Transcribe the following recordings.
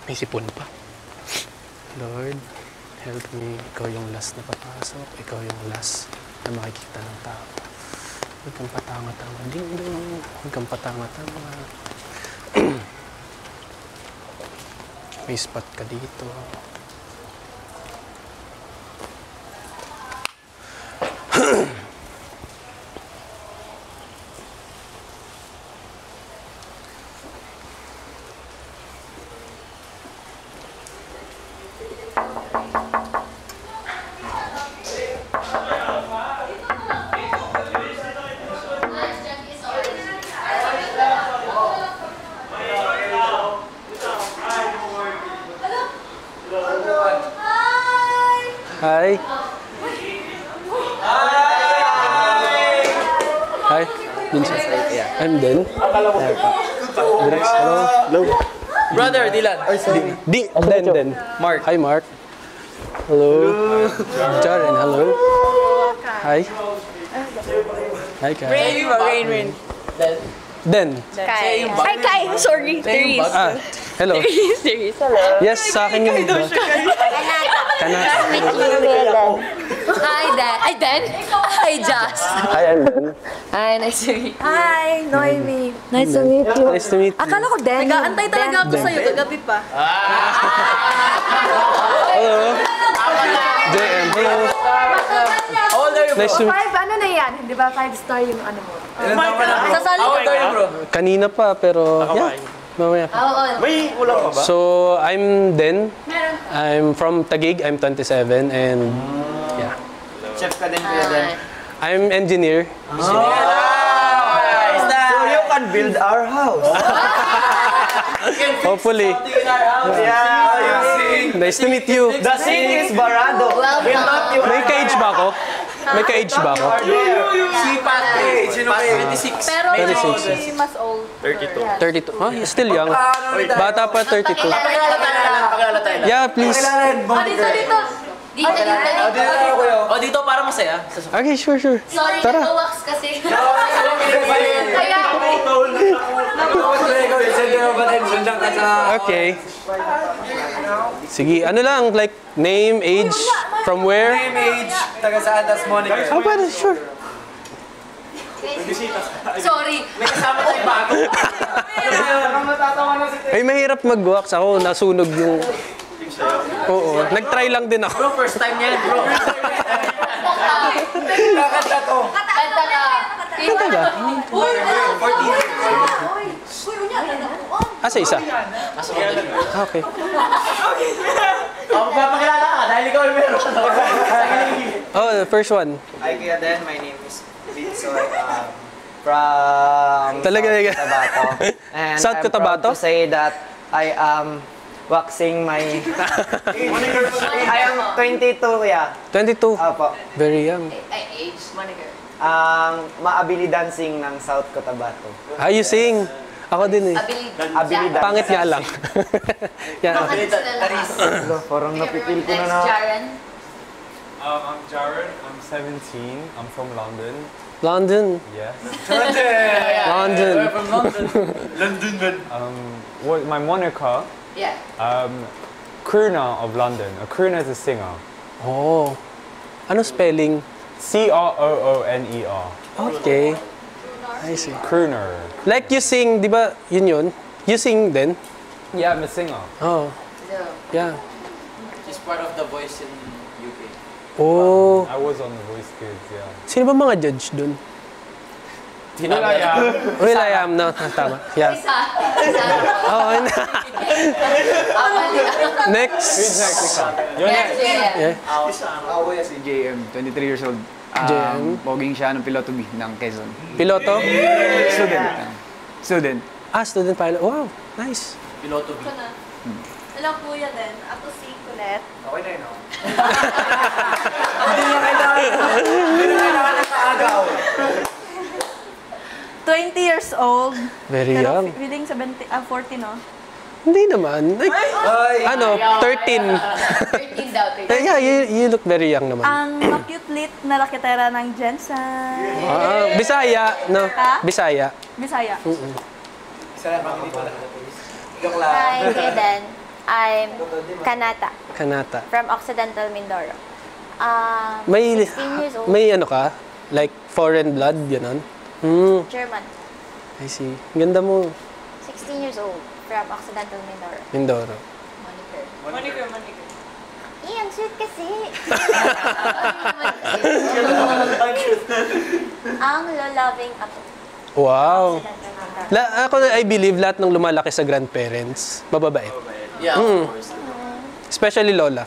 May sipon pa. Lord, help me. Ikaw yung last na papasok. Ikaw yung last na makikita ng tao. Huwag kang patanga-tanga. Ding-dong. Huwag kang patanga-tanga. May spot ka dito. Hi. Hi. Vincent. I'm Den. Drex. Hello. Brother, Dylan. Den. Mark. Hi, Mark. Hello. Jaren, hello. Hi. Hi, Kai. Rain. Den. Kai. Hi, Kai. Sorry. Therese. Hello. Therese. Hello. Yes, sa akin yung iba. Kanata. Hi, Dan. Hi, Dan. Hi, Josh. Hi, I'm Den. Hi, nice to meet you. Hi, Noemi. Nice to meet you. Nice to meet you. Akala ko Den. Nag-aantay talaga ako sa'yo. Kagabi pa. Hello. JM, hello. How old are you, bro? Nice to meet you. Five, ano na yan? Di ba? 5-star yung ano mo. Sasali How ka old are you, bro? Kanina pa, pero yeah. Mamaya pa. Oo. May ulam pa ba? So, I'm Den. I'm from Taguig. I'm 27 and yeah. Chef ka din kuya din. I'm engineer. So you can build our house. Hopefully. Yeah. Nice to meet you. The scene is Barado. We'll not you. May ka-age ba ako? May ka-age ba ako? Si Patrick. Sino kayo? 26. Pero 26. mas old. 32. Oh, you're still young. Bata pa, 32. Pakilala tayo lang. Yeah, please. Dito. O dito para masaya. Okay, sure. Sorry, Tara. nag-wax kasi. Kaya, Okay. Sige, ano lang, like, name, age, from where? Name, age, taga saan, tas moniker. Oh, pwede, sure. sorry. May kasama tayo bago. Matatawa na si Ay, mahirap mag-wax ako, nasunog yung... Oo, nag-try lang din ako. Bro, first time yan, bro. Kakanta to. Kanta ka. Kanta ka? Sa isa? Okay. Magpapakilala ka dahil ikaw yung meron. Oh, the first one. Hi Kuya Den, my name is Vitsoy from Talaga. Cotabato. And South I'm Cotabato? proud to say that I am waxing my... I am 22 kuya. 22. Opo. Very young. Age, moniker. Maabili dancing ng South Cotabato. Ah, you sing? Ako din eh. Abilidad. Pangit nga lang. Yeah. Parang napipil ko na Next, na. Jaren. I'm Jared. I'm 17. I'm from London. London. Yes. London. My moniker, Yeah. crooner of London. A crooner is a singer. Oh. Ano spelling? Crooner. Okay. I see. Crooner. Like you sing, di ba yun? You sing din? Yeah, I'm a singer. Oh, So, yeah. She's part of The Voice in UK. Oh. I was on The Voice Kids. Yeah. Sino ba mga judge dun? Will.i.am, no? Tama. Yeah. isa. Oh, and next. You're next. Yeah. Ako kuya si JM, 23 years old. JM? Poging siya ng Piloto B ng Quezon. Piloto? Student. Student pilot. Wow, nice. Piloto B. Hello, Kuya Den. Ako si Colette. Okay na yun, no? Hindi na kailangan ng kaagaw. 20 years old. Very Pero young. feeling 40, no? Hindi naman. Like, ano, 13. 13 daw. 13. Yeah, you look very young naman. Ang ma-cute lit na lakitera ng Jensen. Bisaya, no? Ha? Bisaya. Bisaya. Isa lang, joke lang. Hi, Kuya Dan. I'm Kanata Kanata. from Occidental Mindoro. May 16 years old. may ano ka? Like foreign blood, gano'n? German. I see. Ganda mo, 16 years old from Occidental Mindoro. Mindoro. Moniker. Ang sweet kasi. Ang lo-loving ako. Wow. Occidental Mindoro. Ako, I believe lahat ng lumalaki sa grandparents, mababait. Yeah, of course. Especially Lola.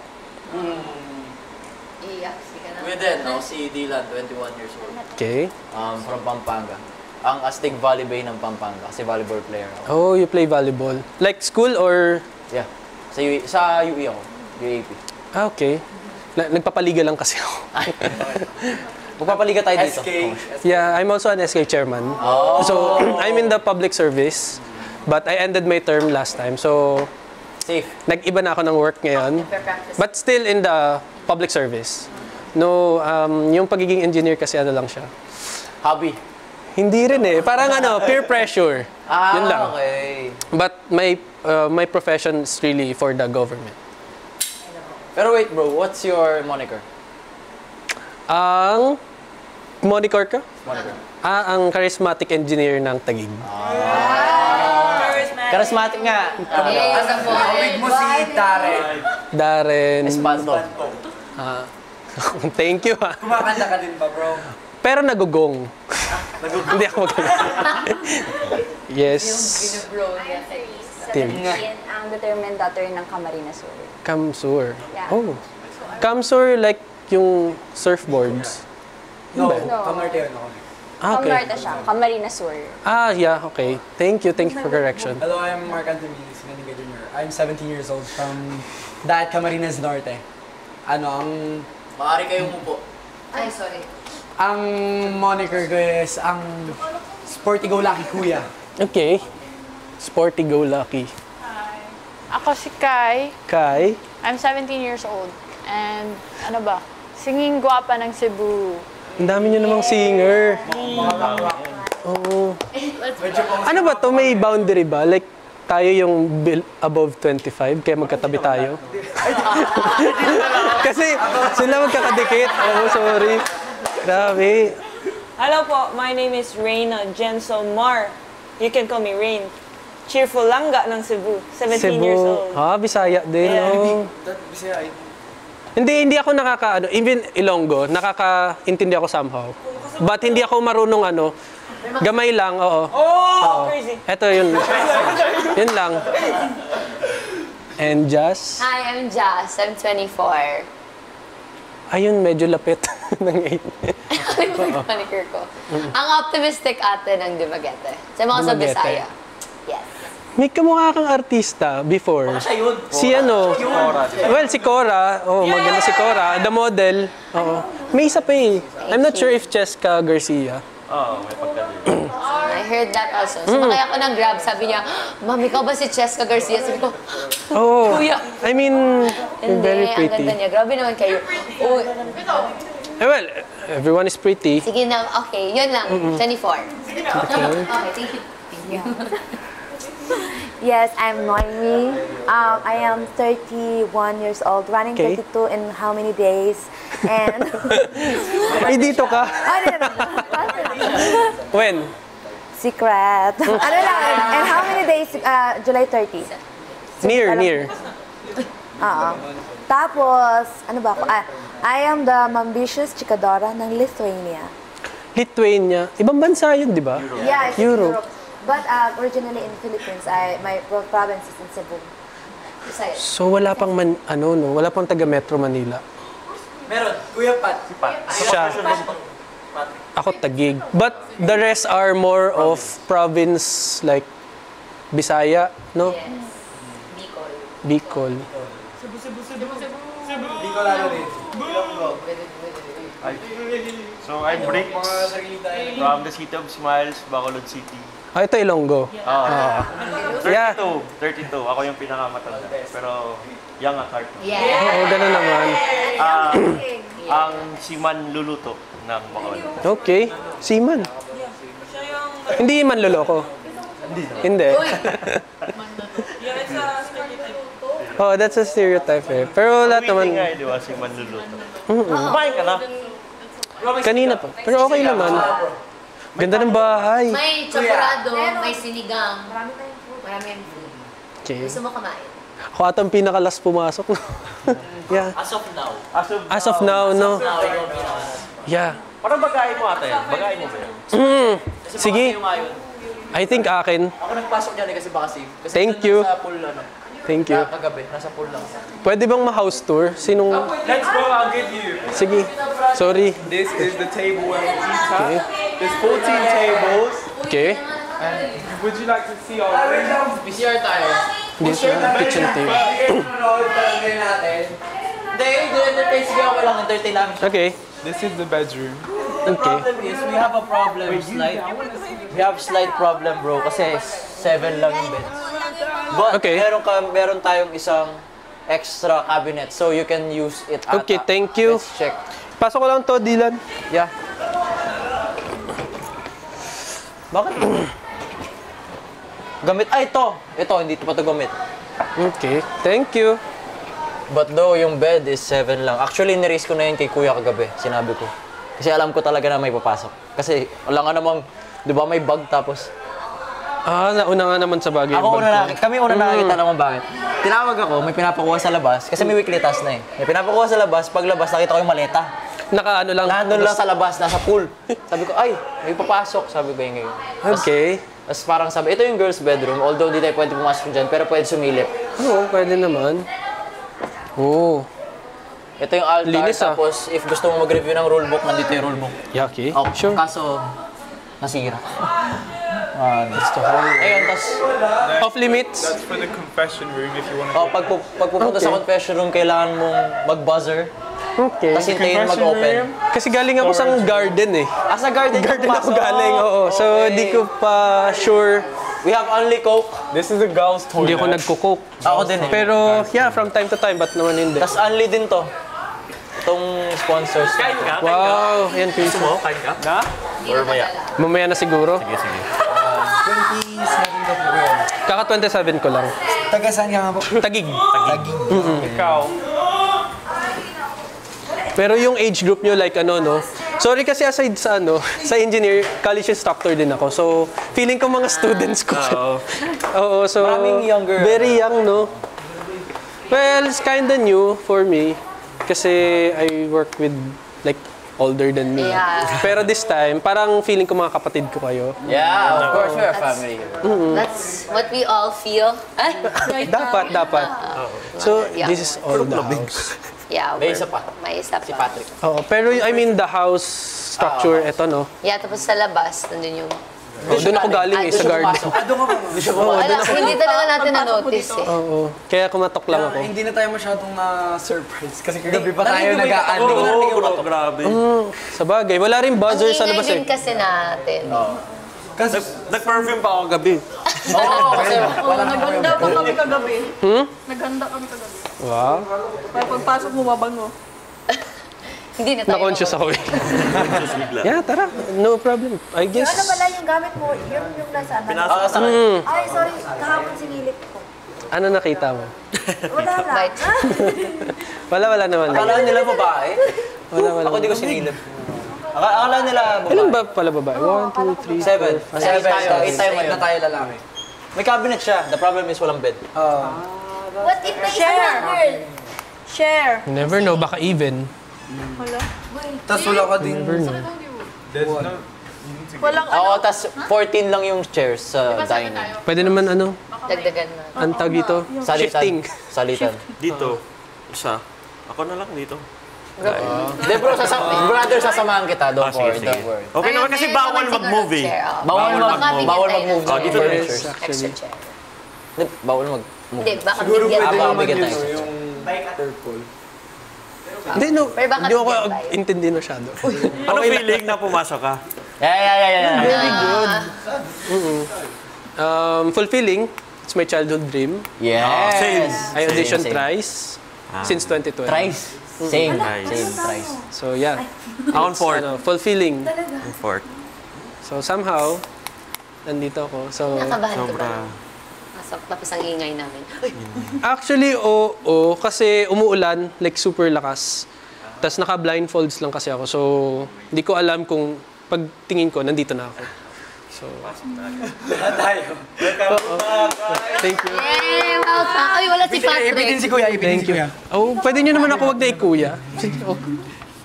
Iyak, ka na. With then, no, si Dylan, 21 years old. Okay. From Pampanga. Ang Aztec Valley Bay ng Pampanga kasi volleyball player ako. Oh, you play volleyball. Like school or... Yeah. Sa UE ako. UAP. Okay. Nagpapaliga lang kasi ako. Magpapaliga tayo dito. Yeah, I'm also an SK chairman. Oh. So, I'm in the public service. But I ended my term last time. So, Safe. nag-iba na ako ng work ngayon. But still in the public service. No, yung pagiging engineer kasi ano lang siya. Hobby. Hindi rin eh. Parang ano, peer pressure. Yun lang. Okay. But my profession is really for the government. Pero wait bro, what's your moniker? Ang moniker ka? Moniker. Ang charismatic engineer ng Taguig. Charismatic nga. Big mo si Darren. Espanto. Thank you ha. Kumakanta ka din ba, bro? Pero nagugong. Hindi ako magaling. Yes. Binubro niya sa Team. Ang determined daughter ng Camarines Sur. Kamsur. Yeah. Oh. Kamsur like yung surfboards. No, No. kamarte yun ako. Okay. Camarita siya, Camarines Sur. Yeah, okay. Thank you for correction. Hello, I'm Mark Anthony Sinaniga Jr. I'm 17 years old from Daat Camarines Norte. Maaari kayong umupo. Ay, sorry. Ang moniker ko is ang Sporty Go Lucky Kuya. Okay. Sporty go lucky. Ako si Kai. Kai. I'm 17 years old. And ano ba? Singing Guwapa ng Cebu. Ang dami nyo namang singer. Oo. Ano ba to? May boundary ba? Like, tayo yung above 25, kaya magkatabi tayo? Kasi sila magkakadikit. Oh, sorry. Grabe. Hello po, my name is Reina Jenso Mar. You can call me Rain. Cheerful Langga ng Cebu, 17 years old. Bisaya din, no? Hindi ako even Ilonggo, nakakaintindi ako somehow. But hindi ako marunong gamay lang, oo. Oo. Crazy. Eto yun. Yun lang. And Jazz? Hi, I'm Jazz. I'm 24. Ayun, medyo lapit ng 8. Ano yung moniker ko? Ang optimistic ate ng Dumaguete. Sa mga sa Dumaguete. Bisaya. Yes. May kamukha kang artista before. Si si Cora. Oh, maganda si Cora. The model. Oo. May isa pa eh. I'm not sure if Cheska Garcia. I heard that also. Sumakay ako ng Grab. Sabi niya, Ma'am, ikaw ba si Cheska Garcia? Sabi ko, Oh. Kuya. I mean, you're very Hindi, ang pretty. ganda niya. Grabe naman kayo. Oh, Well, everyone is pretty. sige na, okay. Yun lang. 24. Okay, thank you. Yes, I'm Noemi. I am 31 years old, running Okay. 32 in how many days? And Ay, dito ka. When? secret. Ano lang? And how many days? July 30. Near. Tapos, ano ba ako? I am the ambitious chikadora ng Lithuania. Lithuania. Ibang bansa yun, di ba? Yeah, it's Europe. Europe. But originally in Philippines, my province is in Cebu. Bisaya. So wala pang wala pang taga Metro Manila. Meron, Kuya Pat. Siya. Ako Taguig. But the rest are more of province like Bisaya, no? Yes. Bicol. Hindi ko lalo din. So I'm Rick from the city of Smiles, Bacolod City. Ito Ilonggo. Yeah. 32. Ako yung pinakamatanda. Pero young at heart. Yeah. Oo, ganun naman. Ang siman luluto ng Bacolod. Okay. Seaman. Hindi man loloko. Hindi. Yeah, it's a stereotype. Oh, that's a stereotype eh. Pero lahat naman... Nga, di ba? Si manluluto. Kumain ka na? Kanina pa. Pero okay naman. Ganda ng bahay. May chocolado, may sinigang. Maraming food. Okay. Gusto mo kumain? Ako atang pinakalas pumasok. Yeah. As of now. As of now, no? Now, ikaw ang pinakalas. Yeah. Parang bagayin mo ate. Bagayin mo ba yun? Kasi Sige. baka kayo ngayon. I think akin. Ako nagpasok dyan kasi baka safe. Kasi Thank nandun you. Sa pool ano. Thank you. Kagabi, nasa pool lang. Pwede bang ma-house tour? Sinong... Let's go, I'll give you. Sige. Sorry. This is the table where we eat Okay. at. There's 14 tables. Okay. And would you like to see our room? PCR tayo. This is the kitchen table. Hindi, entertain. Sige, ako lang. Entertain namin siya. Okay. This is the bedroom. The Okay. problem is, we have a problem. We have slight problem, bro. Kasi 7 lang yung beds. But Okay. meron tayong isang extra cabinet. So you can use it. Okay, thank you. Let's check. Pasok ko lang to, Dylan. Yeah. Bakit? Gamit. Ay, ito. Ito, hindi pa ito gamit. Okay. Thank you. But though, yung bed is 7 lang. Actually, niraise ko na yun kay kuya kagabi. Sinabi ko. Kasi alam ko talaga na may papasok. Kasi wala nga namang, di ba may bag tapos. Ah, nauna nga naman sa bagay. Kami una nakakita naman bakit. Tinawag ako, may pinapakuha sa labas. Kasi may weekly task na eh. May pinapakuha sa labas, paglabas nakita ko yung maleta. Naka ano lang. Nandun lang sa labas, nasa pool. Sabi ko, ay, may papasok. Sabi ko yung ngayon. Okay. Tapos parang sabi, ito yung girls' bedroom. Although di tayo pwede pumasok dyan, pero pwede sumilip. Oo, pwede naman. Oo. Ito yung altar. Linis, ah. Tapos if gusto mo mag-review ng rulebook, nandito yung rulebook. Yeah, okay. Oh, Sure. Kaso, nasira. Ayun, tapos, Off limits. That's for the confession room if you want to. oh, pag pupunta sa Okay. confession room, kailangan mong mag-buzzer. Okay. Tapos hintayin mag-open. Kasi galing ako sa garden eh. Ah, sa garden Garden ka ako pumasok? galing, oo. So, Okay. di ko pa sure. We have only Coke. This is a girls' toilet. Hindi ako nagko-coke. Ako din eh. Pero, yeah, from time to time, ba't naman hindi? Tapos only din to. Itong sponsors. Kain ka? Wow, yan, Chris. Mo, kain ka? Na? Or maya? Mamaya na siguro. Sige, sige. 27 ka po yan. Kaka 27 ko lang. Taga saan ka nga po? Tagig. Ikaw. Pero yung age group nyo, like ano, no? Sorry kasi aside sa ano, sa engineer, college instructor din ako. So, feeling ko mga students ko. Oo, so... Maraming younger. Very young, no? Well, it's kinda new for me. Kasi I work with, like, older than me. Yeah. Pero this time, parang feeling ko mga kapatid ko kayo. Yeah, of course we're a family. That's what we all feel. Dapat. So, Yeah. this is all the house. Yeah, May isa pa. May isa Si pa. Patrick. Oo, pero I mean, the house structure, eto, no? Yeah, tapos sa labas, nandun yung... Oh, doon ako galing eh, sa garden. Wala, hindi talaga natin na-notice eh. Oo, kaya kumatok lang ako. Hindi na tayo masyadong na-surprise kasi kagabi pa tayo Narinig mo nag-aano. Oo, grabe. Sa bagay, wala rin buzzer sa labas Ang ingay eh. din kasi natin. Nag-perfume pa ako gabi. Oo, kasi Naghanda pa kami kagabi. Naghanda kami kagabi. Wow, Para pagpasok mo, mabango. Hindi na tayo. na-conscious ako eh. Yeah, tara, no problem. I guess. Ano pala yung gamit mo? Yun yung nasa Pinasok. Ay, sorry. Kahapon sinilip ko. Ano nakita mo? Wala lang. Bite. Wala naman. akala nila babae. Wala. Ako di ko sinilip. Akala nila babae. Ilan ba pala babae? 1, 2, 3, 7. 4, 5. Kasi 8 tayo Eight ngayon. na tayo lalaki. May cabinet siya. The problem is walang bed. What if may isa lang girl? Share. Never know, baka even. Tapos wala ka din. Never know. There's no. Walang Oo, tas 14 lang yung chairs sa dining. Pwede naman ano, Dagdagan na. ang tawag dito, shifting. Salitan. Dito. Isa. Ako na lang dito. Hindi bro, brother, sasamahan kita. Don't worry, don't worry. Okay naman kasi bawal mag-move eh. Bawal mag-move Oh, ng dito furnitures. Extra chair. Hindi, bawal mag-move. Hindi, baka Siguro bigyan pwede baka naman bigyan yun, tayo. yung purple. Hindi, no, Pero baka hindi ako bigyan tayo. intindi masyado. Ano feeling na pumasok ka? Yeah. Very good. Fulfilling. It's my childhood dream. Yes. Same. I auditioned Same. thrice since 2012. Thrice. Same. Thrice. Same, thrice. So yeah. Ako It's, fourth. fulfilling. Ang fourth. So somehow, nandito ako. So, Nakabahan ka ba? Sobra. pumasok, tapos ang ingay namin. Ay, Actually, oo. Kasi umuulan, like super lakas. Tapos naka-blindfolds lang kasi ako. So, hindi ko alam kung pagtingin ko, nandito na ako. So, thank you. yay! Welcome! Ay, wala si Patrick. Ipitin si Kuya, ipitin Thank you. Oh, pwede nyo naman ako wag na ikuya. Sige, oh.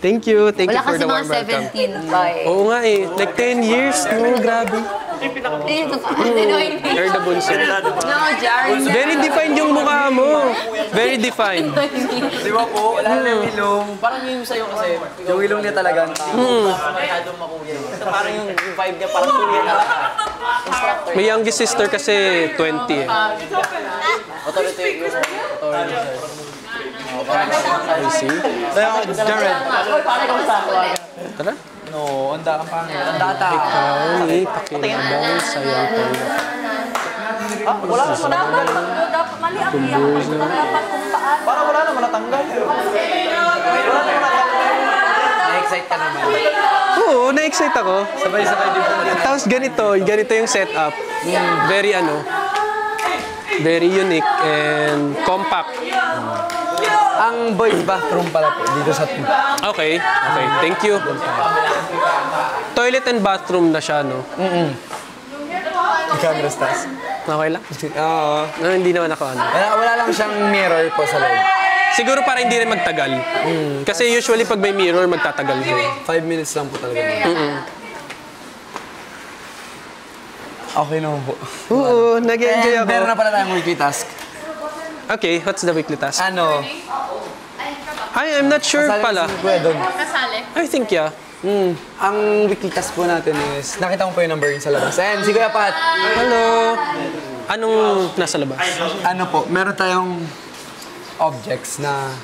Thank you. Thank Wala you for kasi the warm mga welcome. 17 pa eh. Oo nga eh. Like 10 years. No, grabe. You're the bunso. No, Jared. Very defined yung mukha mo. Very defined. Di ba po? Wala na yung ilong. Parang yung sa'yo kasi, Yung ilong niya talaga. masyadong makuya. Ito parang yung vibe niya, parang kuya talaga. Instructor. May youngest sister kasi 20 eh. Authority. I see. Jared. Tara. No, ang pangit. Ang data. Ikaw ni pakinggan sayang ko. Wala naman natanggal. Dapat mali ang iyak. Dapat kung paano. Parang wala naman natanggal. Na-excite ka naman. Oo, na-excite ako. Sabay-sabay din po. Tapos ganito yung setup. Very very unique and compact. Ang boys bathroom pala po dito sa Okay, thank you. Toilet and bathroom na siya, no? camera stars. Okay lang? Oo. No, hindi naman ako ano. Wala lang siyang mirror po sa loob. Siguro para hindi rin magtagal. Kasi usually pag may mirror, magtatagal. 5 minutes lang po talaga. Okay naman po. Oo, nag-enjoy ako. Meron na pala tayong weekly task. Okay, what's the weekly task? Ano? I'm not sure pala. Kasali. I think yeah. Ang weekly task po natin is, nakita mo po yung number yun sa labas. Ayan, si Kuya Pat. Hello. Anong nasa labas? Ano po, meron tayong objects na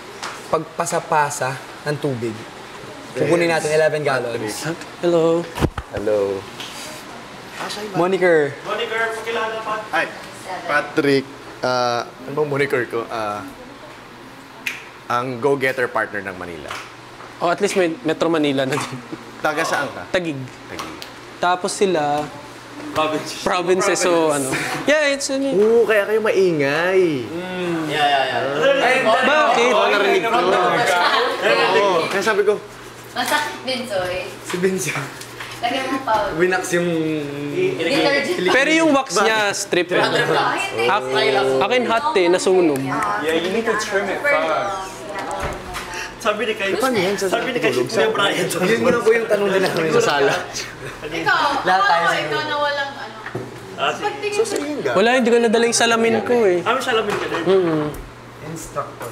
pagpasa-pasa ng tubig. Kukunin natin 11 gallons. Hello. Hello. Moniker. Moniker, pakilala pa. Hi. Patrick. Ano bang moniker ko? Ang go-getter partner ng Manila. Oh, at least may Metro Manila na din. Taga saan ka? Tagig. Taguig. Tapos sila provinces, so ano. Yeah, it's Oo, kaya kayo maingay. Bakit? Narinig ko. Oo, kaya sabi ko, Masakit din, Soy. Si Vincent. Lagyan mo pa. Winax yung... Detergent. Pero yung wax niya, strip. Akin hot eh, nasunog. Yeah, you need to trim it fast. sabi ni kayo, sabi ni kayo, Kuya Brian. Yun nga po yung tanong din namin sa sala. Ikaw, Lahat tayo oo, siguro. ikaw na walang ano. So, sa inyo ka? Wala, hindi ko nadala yung salamin ko eh. Kami salamin ka din. Instructor.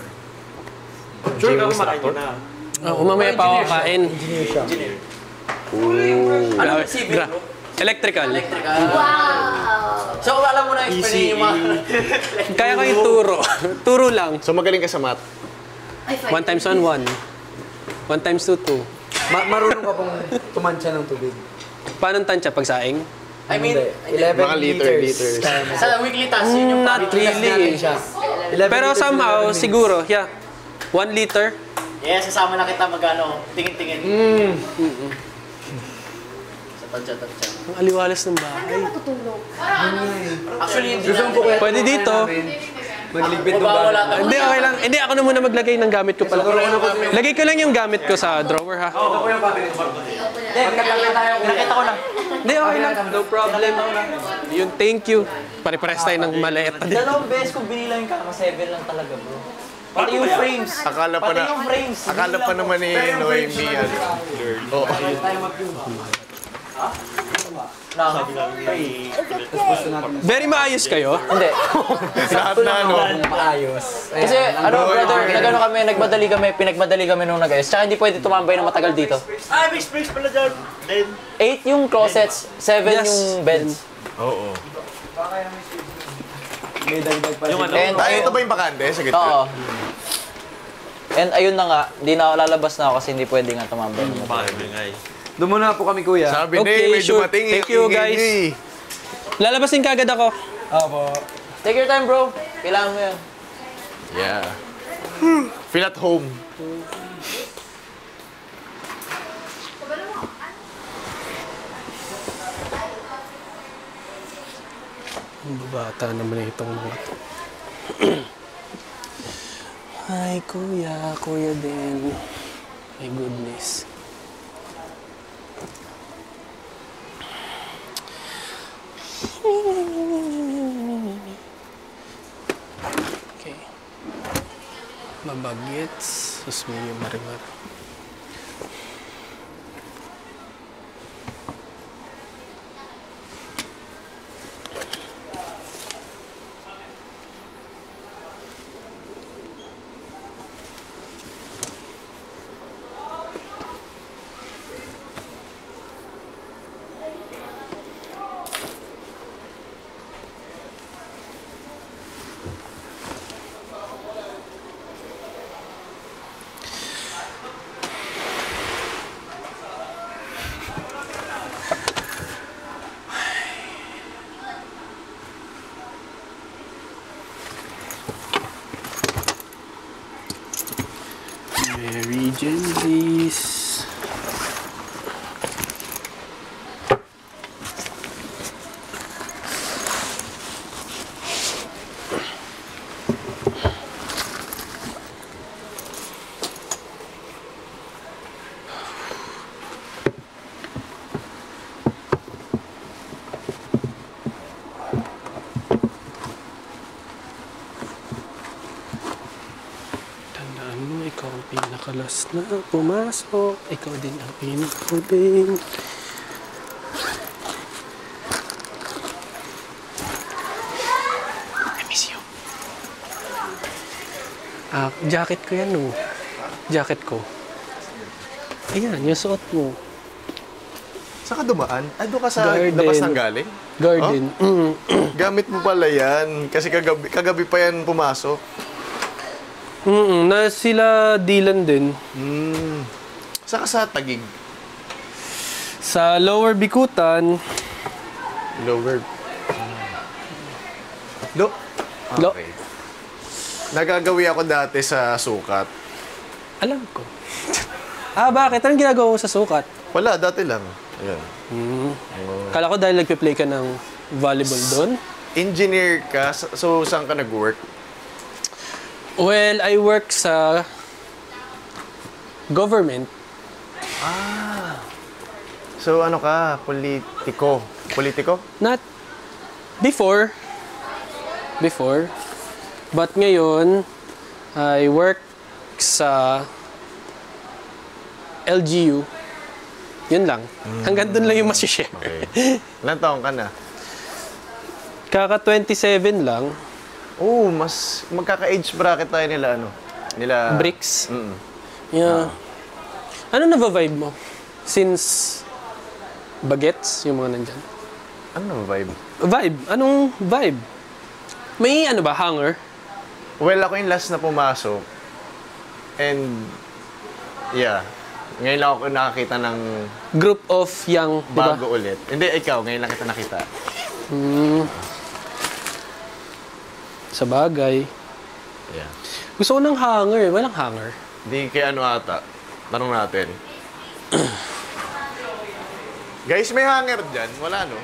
Sure ka kumakain ka na. Oh, mamaya pa ako kain. Ano yung civil, bro? Electrical. Wow! So, alam mo na explain yung mga... Kaya ko yung turo. Turo lang. So, magaling ka sa math. 1 times 1, 1. 1 times 2, 2. Marunong ka pong tumansya ng tubig. Paano tansya pagsaing? I mean, 11 Mga liters. sa weekly task, yun yung Not really. Pero somehow, siguro, yeah. 1 liter. Yeah, sasama na kita magano, tingin-tingin. Sa tansya-tansya. Ang aliwalas ng bahay. Actually, hindi Gusto na. mo po kaya Pwede dito. magligbit ng Wala bahay. Hindi, okay lang. Hindi, ako na muna maglagay ng gamit ko pala. Lagay ko lang yung gamit ko sa drawer, ha? Nakita ko na. Hindi, okay lang. No problem. Yun, thank you. Pare-pares tayo ng maliit na din. Dalawang beses kong binila yung kama, 7 lang talaga, bro. Pati yung frames. Akala pa Pati na, yung frames. akala pa naman ni Noemi. Oo. Very maayos kayo. Hindi. Lahat na, no? Maayos. Kasi, ano, brother, nagano kami, nagmadali kami, pinagmadali kami nung nag-ayos. Tsaka hindi pwede tumambay ng matagal dito. Ay, may space pala dyan. Then, 8 yung closets, 7 Yes. yung beds. oo. May dagdag pa. And, Ay, ito ba yung bakante sa gitna? Oo. And ayun na nga, di na lalabas na ako kasi hindi pwede nga tumambay ng matagal. Doon muna po kami, kuya. Sabi Okay, may sure. dumating. Thank you, ingay guys. niyo eh. Lalabasin ka agad ako. Opo. Take your time, bro. Kailangan mo yan. Yeah. Feel at home. Babata naman itong mga to. Ay, kuya. Kuya din. My goodness. Okay. Mabagets. Susmiyo marimar. Mary Genzies. Ikaw ang pinakalas na pumasok. Ikaw din ang pinakahuling. I miss you. Jacket ko yan, no? Jacket ko. Ayan, yung suot mo. Saan ka dumaan? Ay, doon ka sa Garden. labas ng galing? Garden. Oh? Gamit mo pala yan. Kasi kagabi pa yan pumasok. Na sila Dylan din. Saan ka sa Taguig? Sa Lower Bikutan. Lower. Okay. Nagagawi ako dati sa sukat. Alam ko. Bakit? Anong ginagawa mo sa sukat? Wala, dati lang. Ayan. Kala ko dahil nagpe-play ka ng volleyball doon. Engineer ka, so saan ka nag-work? Well, I work sa government. So ano ka? Politiko? Politiko? Not before. Before. But ngayon, I work sa LGU. Yun lang. Hanggang doon lang yung masishare. Okay. Ilan taong ka na? Kaka 27 lang. Oh, mas magkaka-age bracket tayo nila ano? Nila Bricks. Yeah. Ano na-vibe mo? Since bagets, yung mga nandyan. Ano vibe? Vibe? Anong vibe? May ano ba, hanger? Well, ako yung last na pumasok. And, yeah. Ngayon lang ako nakakita ng group of young, bago diba? ulit. Hindi, ikaw, ngayon lang kita nakita. Sa bagay. Yeah. Gusto ko ng hanger. Walang hanger. Hindi kay ano ata. Tanong natin. Guys, may hanger dyan. Wala, no?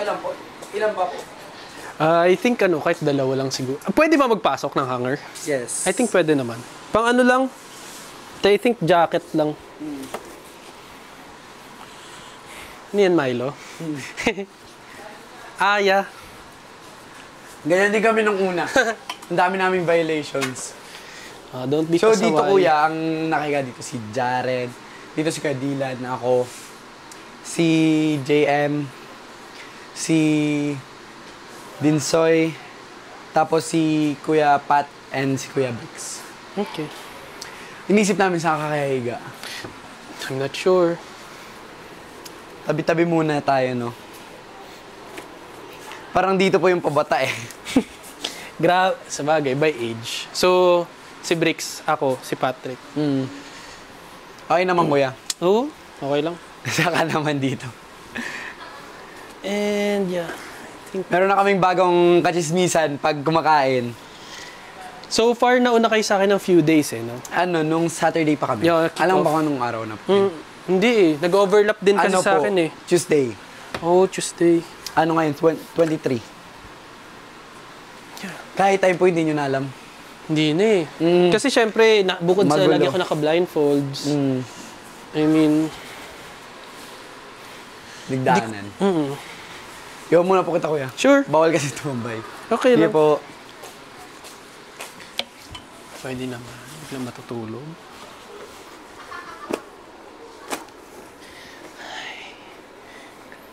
Ilan po? Ilan ba po? I think kahit dalawa lang siguro. Pwede ba magpasok ng hanger? Yes. I think pwede naman. Pang ano lang? I think jacket lang. Ano yan, Milo? Aya. Ganyan din kami nung una. Ang dami naming violations. Don't be so, pasaway. dito kuya, ang nakika dito si Jared. Dito si Kuya Dylan, ako. Si JM. Si Dinsoy. Tapos si Kuya Pat and si Kuya Bricks. Okay. Inisip namin saan kakahiga. I'm not sure. Tabi-tabi muna tayo, no? Parang dito po yung pabata eh. Sa bagay, by age. So, si Bricks, ako, si Patrick. Okay naman, kuya. Oo, okay lang. Saka naman dito. And yeah, meron na kaming bagong kachismisan pag kumakain. So far, nauna kayo sa akin ng few days eh, no? Ano, nung Saturday pa kami. Yeah, Alam mo ba kung anong araw na? Hindi eh. Nag-overlap din kasi sa akin eh. Tuesday. Oh, Tuesday. Ano ngayon? 23. Yeah. Kahit time po, hindi nyo na alam. Hindi na eh. Kasi syempre, bukod sa lagi ako naka-blindfolds, I mean... Nagdaanan. Iwan muna po kita, kuya. Sure. Bawal kasi tumambay. Okay lang. Sige po. Pwede naman. Huwag lang matutulog.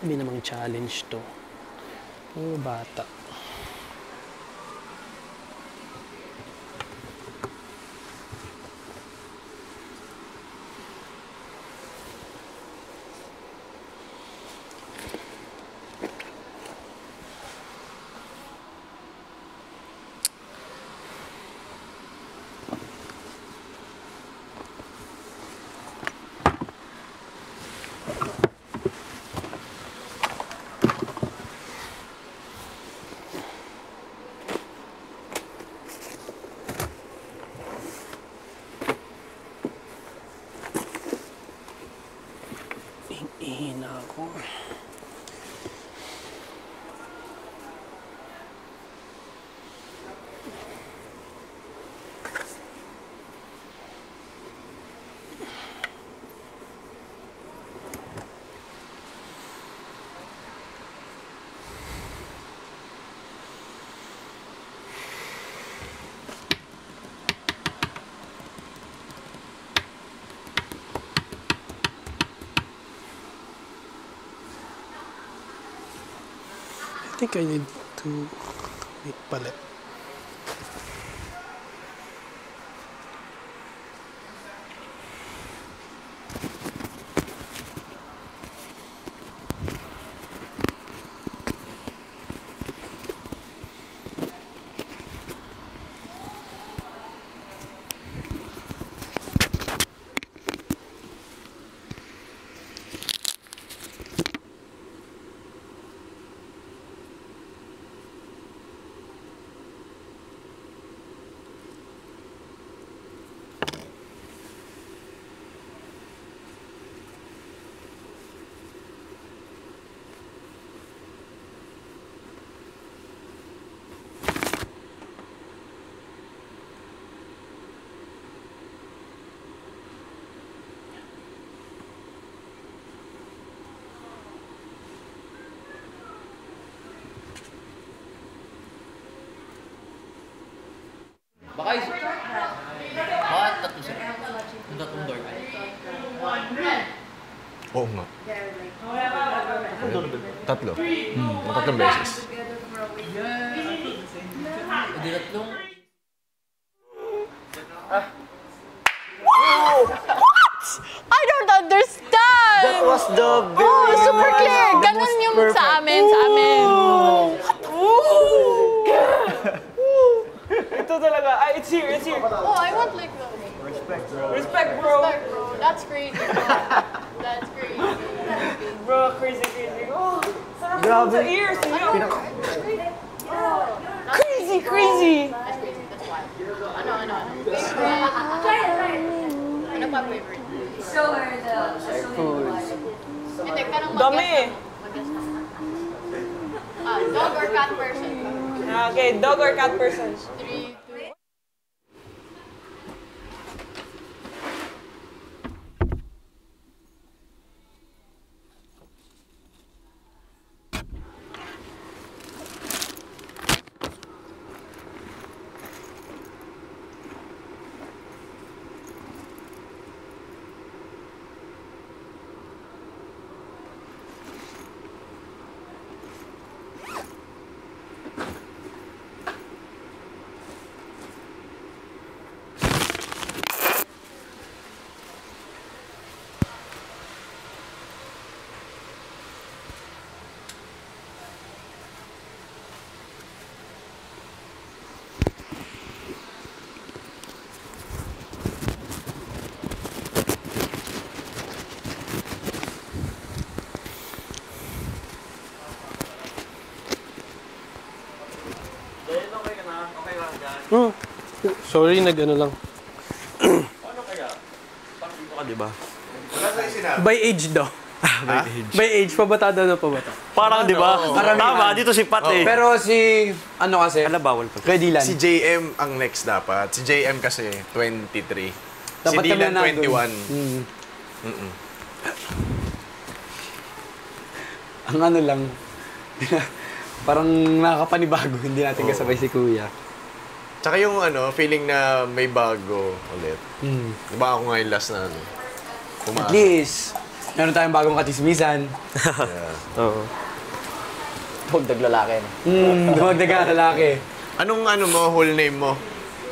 Hindi namang challenge to. Puro bata. Ihina ako. I think I need to make palette. Baka tatlo sila. Yung tatlong doorbell. Oo nga. Tatlo. Tatlong beses. Hindi tatlong. What? I don't understand! That was the Oh, super clear! Ganun yung sa amin, Ito talaga. It's here, it's here. Oh, I want like that. Respect, bro. Respect, bro. Respect, bro. That's crazy, bro. That's crazy. Bro, crazy. Oh, sarap sa ears. Crazy. That's crazy. That's wild. Ano. Favorite? Ano pa favorite? Show her the foods. Hindi, kanang Dami eh. mag-guess na. Dog or cat person? Okay, dog or cat person? 3, 2, Sorry, nag-ano lang. Diba? By age daw. By age, pabata daw na pabata. Parang, di ba? Tama, dito si Pat eh. Pero si, ano kasi, bawal pa. Kuya Dylan. Si JM ang next dapat. Si JM kasi 23. Si Dapat Dylan kami 21. Ang ano lang, parang nakakapanibago, hindi natin kasabay si Kuya. Tsaka yung feeling na may bago ulit. Diba ako nga yung last na At least, meron tayong bagong katismisan. Oo. Huwag lalaki. Dumagdaga lalaki. Anong mo, whole name mo?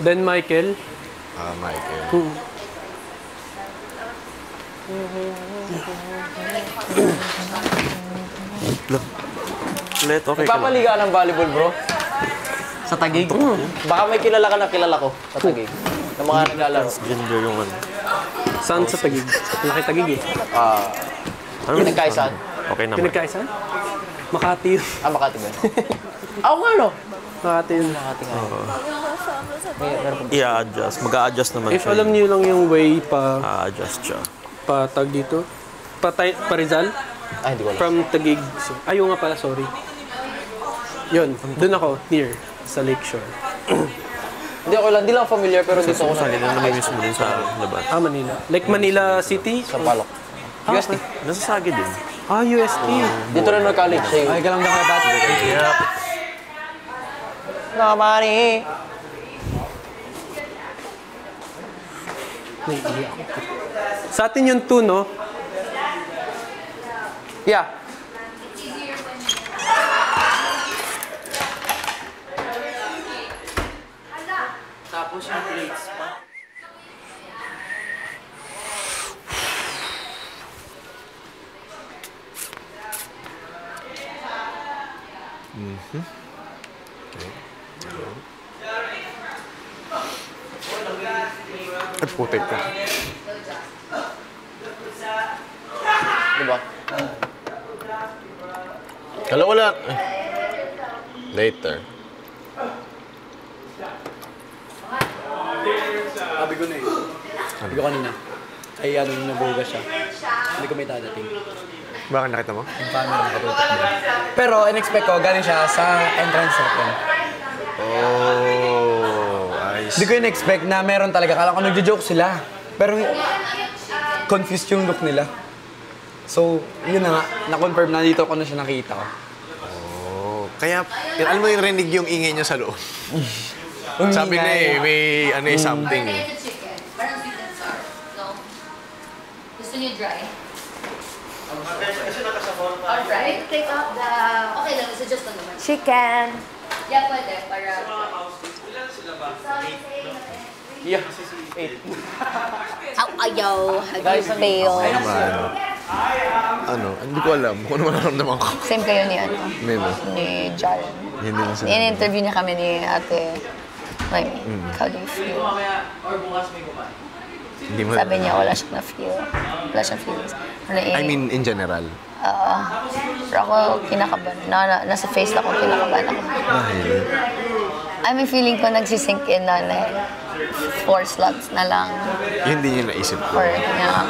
Then Michael. Michael. Ulit, okay ka lang. Nagpapaliga ng volleyball, bro. Sa Taguig. Baka may kilala ka na kilala ko sa Taguig. Ng mga naglalaro. Gender yung ano. Saan sa Taguig? Laki Taguig eh. Pinagkaisaan. Okay naman. Pinagkaisaan? Makati yun. Makati ba? Ako nga, no? Makati yun. Makati nga. I-adjust. Mag-a-adjust naman If alam niyo lang yung way pa... A-adjust siya. Pa tag dito. Pa Rizal. Ay, hindi ko alam. From Taguig. Ayaw nga pala, sorry. Yun, dun ako, near, sa Lakeshore. Hindi ako lang, hindi lang familiar, pero dito ako sa Ganun naman mismo din sa labas. Manila. Like Manila City? Sa Palok. UST. Nasa Sagi din. UST. Dito rin nag-college sa'yo. Ay, ka lang kay Pat. Nakamani. Naiiyak ako. Sa atin yung 2, no? Yeah. Tapos yung plates pa. Ay, putik ka. Diba? Kala wala. Later. Sabi ko na eh. Sabi ko kanina. Ay, nabuga siya. Hindi ko may dadating. Bakit nakita mo? Yung camera nakatutok din. Pero, in-expect ko, galing siya sa entrance natin. Ayos. Hindi ko in-expect na meron talaga. Kala ko nagjo-joke sila. Pero, confused yung look nila. So, yun na nga. Na-confirm na dito ko na siya nakita ko. Kaya, alam mo yung rinig yung ingay niya sa loob. Sabi na may something eh. Parang sweet and sour. No? Gusto niyo dry? Alright. Take off the... Okay lang, it's just a moment. Chicken. Yeah, pwede. Para... Ilan sila ba? Yeah. 8. Ayaw. Guys, fail. Hindi ko alam kung ano nararamdaman ko. Same kayo ni ni Jaren. Hindi na sila. In-interview niya kami ni ate. Like, how do you feel? Hindi mo Sabi niya, wala siyang na-feel. Wala siyang feelings. I mean, in general. Pero ako, kinakabahan. Nasa face lang ako, kinakabahan ako. I mean, feeling ko nagsisink in na 4 slots na lang. Yun din yung naisip ko. Or, yeah.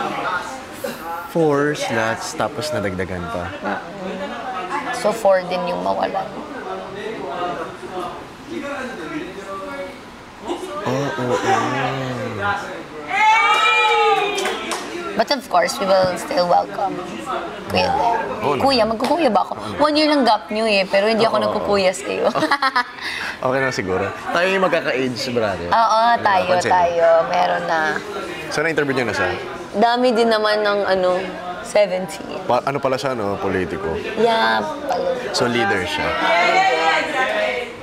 4 slots, tapos nadagdagan pa. So, 4 din yung mawalan. But of course, we will still welcome Kuya Del. Kuya, magkukuya ba ako? 1 year lang gap niyo pero hindi ako nagkukuya sa iyo. Okay na siguro. Tayo yung magkaka-age, brother. Oo, tayo. Meron na. So, na-interview niyo na siya? Dami din naman ng 17. Ano pala siya, politiko? Yeah, pala. So, leader siya.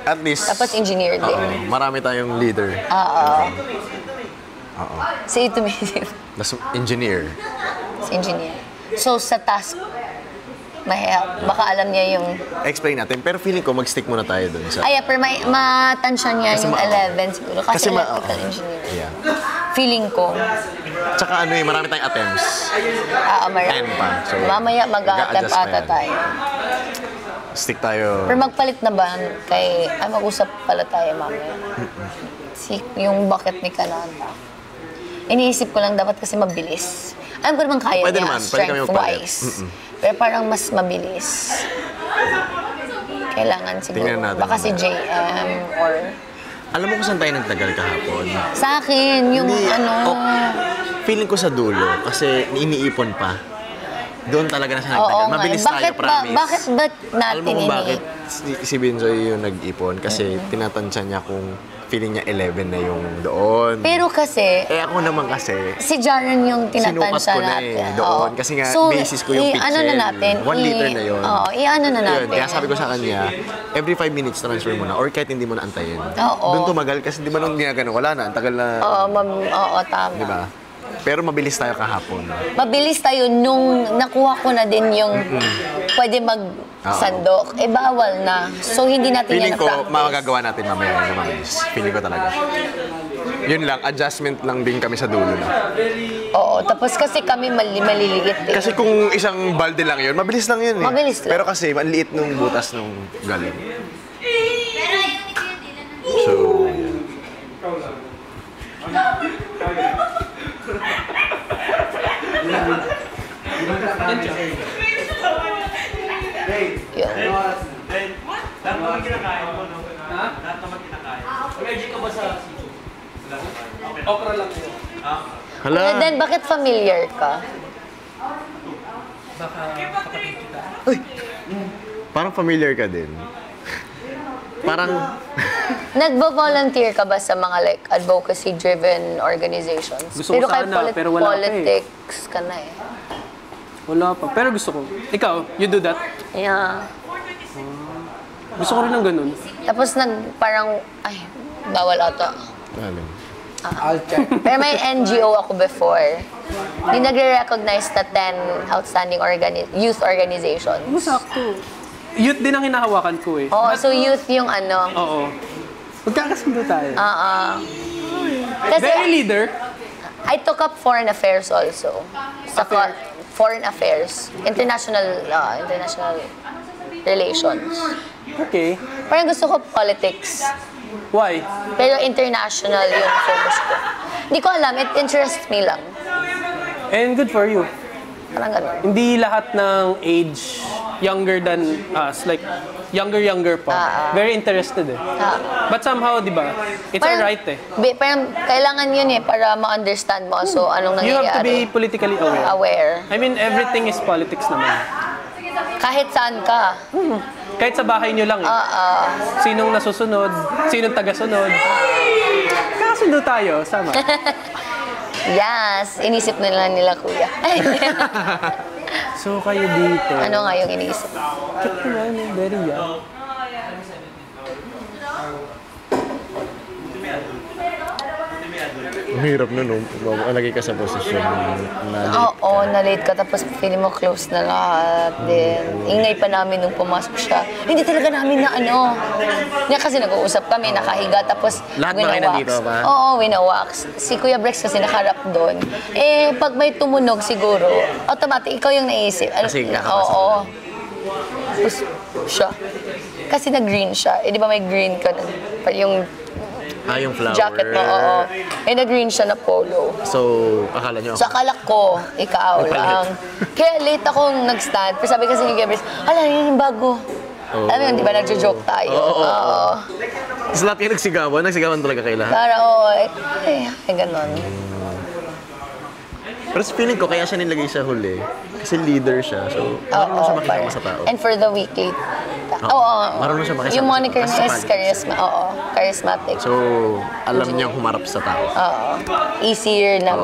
At least... Tapos engineer din. Marami tayong leader. Si Itumisim. Tapos engineer. Si engineer. So, sa task, may-help. Baka alam niya yung... Explain natin. Pero feeling ko, mag-stick muna tayo dun sa... pero matansyon niya yung 11 siguro. Kasi electrical engineer. Yeah. Feeling ko. Tsaka marami tayong attempts. Marami. 10 pa. So, mamaya mag-a-attempt ata tayo. Stick tayo. Pero magpalit na ba kay... Ay, mag-usap pala tayo mamaya. Yung bucket ni Kanata. Iniisip ko lang dapat kasi mabilis. Alam ko naman kaya Pwede niya, naman. Pwede kami magpalit. strength-wise. Pero parang mas mabilis. Kailangan siguro. Tingnan natin Baka si mamaya. JM or... Alam mo kung saan tayo nagtagal kahapon? Sa akin, yung Hindi, ano... Feeling ko sa dulo kasi iniipon pa. Doon talaga na siya nagtagal. nga. Mabilis Bakit tayo, promise. bakit Alam natin mo kung bakit ini... si Binzoy yung nag-ipon? Kasi tinatansya niya kung feeling niya 11 na yung doon. Pero kasi... Eh ako naman kasi, Si Jaren yung tinatansya sinukat ko na natin. doon. Oo. Kasi nga, So, basis ko yung ano na natin? 1 liter na yun. Oo, i-ano na natin. Yun, kaya sabi ko sa kanya, every 5 minutes transfer mo na or kahit hindi mo na antayin. Oo. Doon tumagal kasi di ba nung ginagano, wala na, ang tagal na, Oo, tama. di ba? Pero mabilis tayo kahapon. Mabilis tayo nung nakuha ko na din yung pwede mag-sandok. Eh, bawal na. So, hindi natin Feeling yan ko, na-practice. magagawa natin mamaya na mabilis. Feeling ko talaga. Yun lang, adjustment lang din kami sa dulo na. Oo, tapos kasi kami maliliit eh. Kasi kung isang balde lang yun, mabilis lang yun eh. Mabilis lang. Pero kasi, maliit nung butas nung galing. So, hala. Kuya Dan, bakit familiar ka? Parang familiar ka din. Parang, Nagvo-volunteer ka ba sa mga like advocacy-driven organizations? Gusto ko pero kay sana, pero wala pa eh. politics ka na eh. Wala pa. Pero gusto ko. Ikaw, you do that? Yeah. Gusto ko rin ng ganun. Tapos parang, ay, bawal ata. ano? I'll check. Pero may NGO ako before. Yung nagre-recognize na 10 outstanding youth organizations. Masakto. Youth din ang hinahawakan ko eh. Oo, so youth yung ano. Oo. Magkakasundo tayo. Kasi Very leader. I took up foreign affairs also. Foreign affairs. International relations. Okay. Parang gusto ko politics. Why? Pero international yung focus ko. Hindi ko alam, it interests me lang. And good for you. Parang ganun. Hindi lahat ng age younger than us, like younger pa. Very interested eh. But somehow, di ba, it's alright eh. Parang kailangan yun eh, para ma-understand mo. So, anong You nangyayari. have to be politically aware. Aware. I mean, everything is politics naman. Kahit saan ka. Kahit sa bahay nyo lang eh. Sinong nasusunod, sinong tagasunod. Kakasundo tayo, sama. Yes, inisip na lang nila kuya. So kayo dito. Ano nga yung iniisip? Very young. Ang hirap nun, lagi ka sa posisyon na late. Oo, na-late ka tapos feeling mo close na lahat din. Ingay pa namin nung pumasok siya. Hindi talaga namin na ano. Nga kasi nag-uusap kami, nakahiga tapos Lahat ba kayo nandito ba? Oo, winawax. Si Kuya Brex kasi nakarap doon. Eh, pag may tumunog siguro, automatic, ikaw yung naisip. Kasi kakapasok. Oo. Tapos siya. Kasi nag-green siya. Eh, di ba may green ka na? Yung Yung flower. jacket mo, oo. Eh, nag-green siya na polo. So, akala nyo Sa akala ko, ikaw lang. Kaya late akong nag-stand. Pero sabi kasi ni Gabriel, hala, yun yung bago. Alam mo yun, di ba nagjo-joke tayo? Oo. Tapos lahat kayo nagsigawan talaga kayo lahat. Para, oo, ganon. Pero feeling ko, kaya siya nilagay sa huli. Kasi leader siya. So, marunong siya makisama sa tao. And for the weekly. Oo. Marunong siya makisama Yung sa moniker tao. niya is charismatic. So, alam niyang humarap sa tao. Oo. Easier na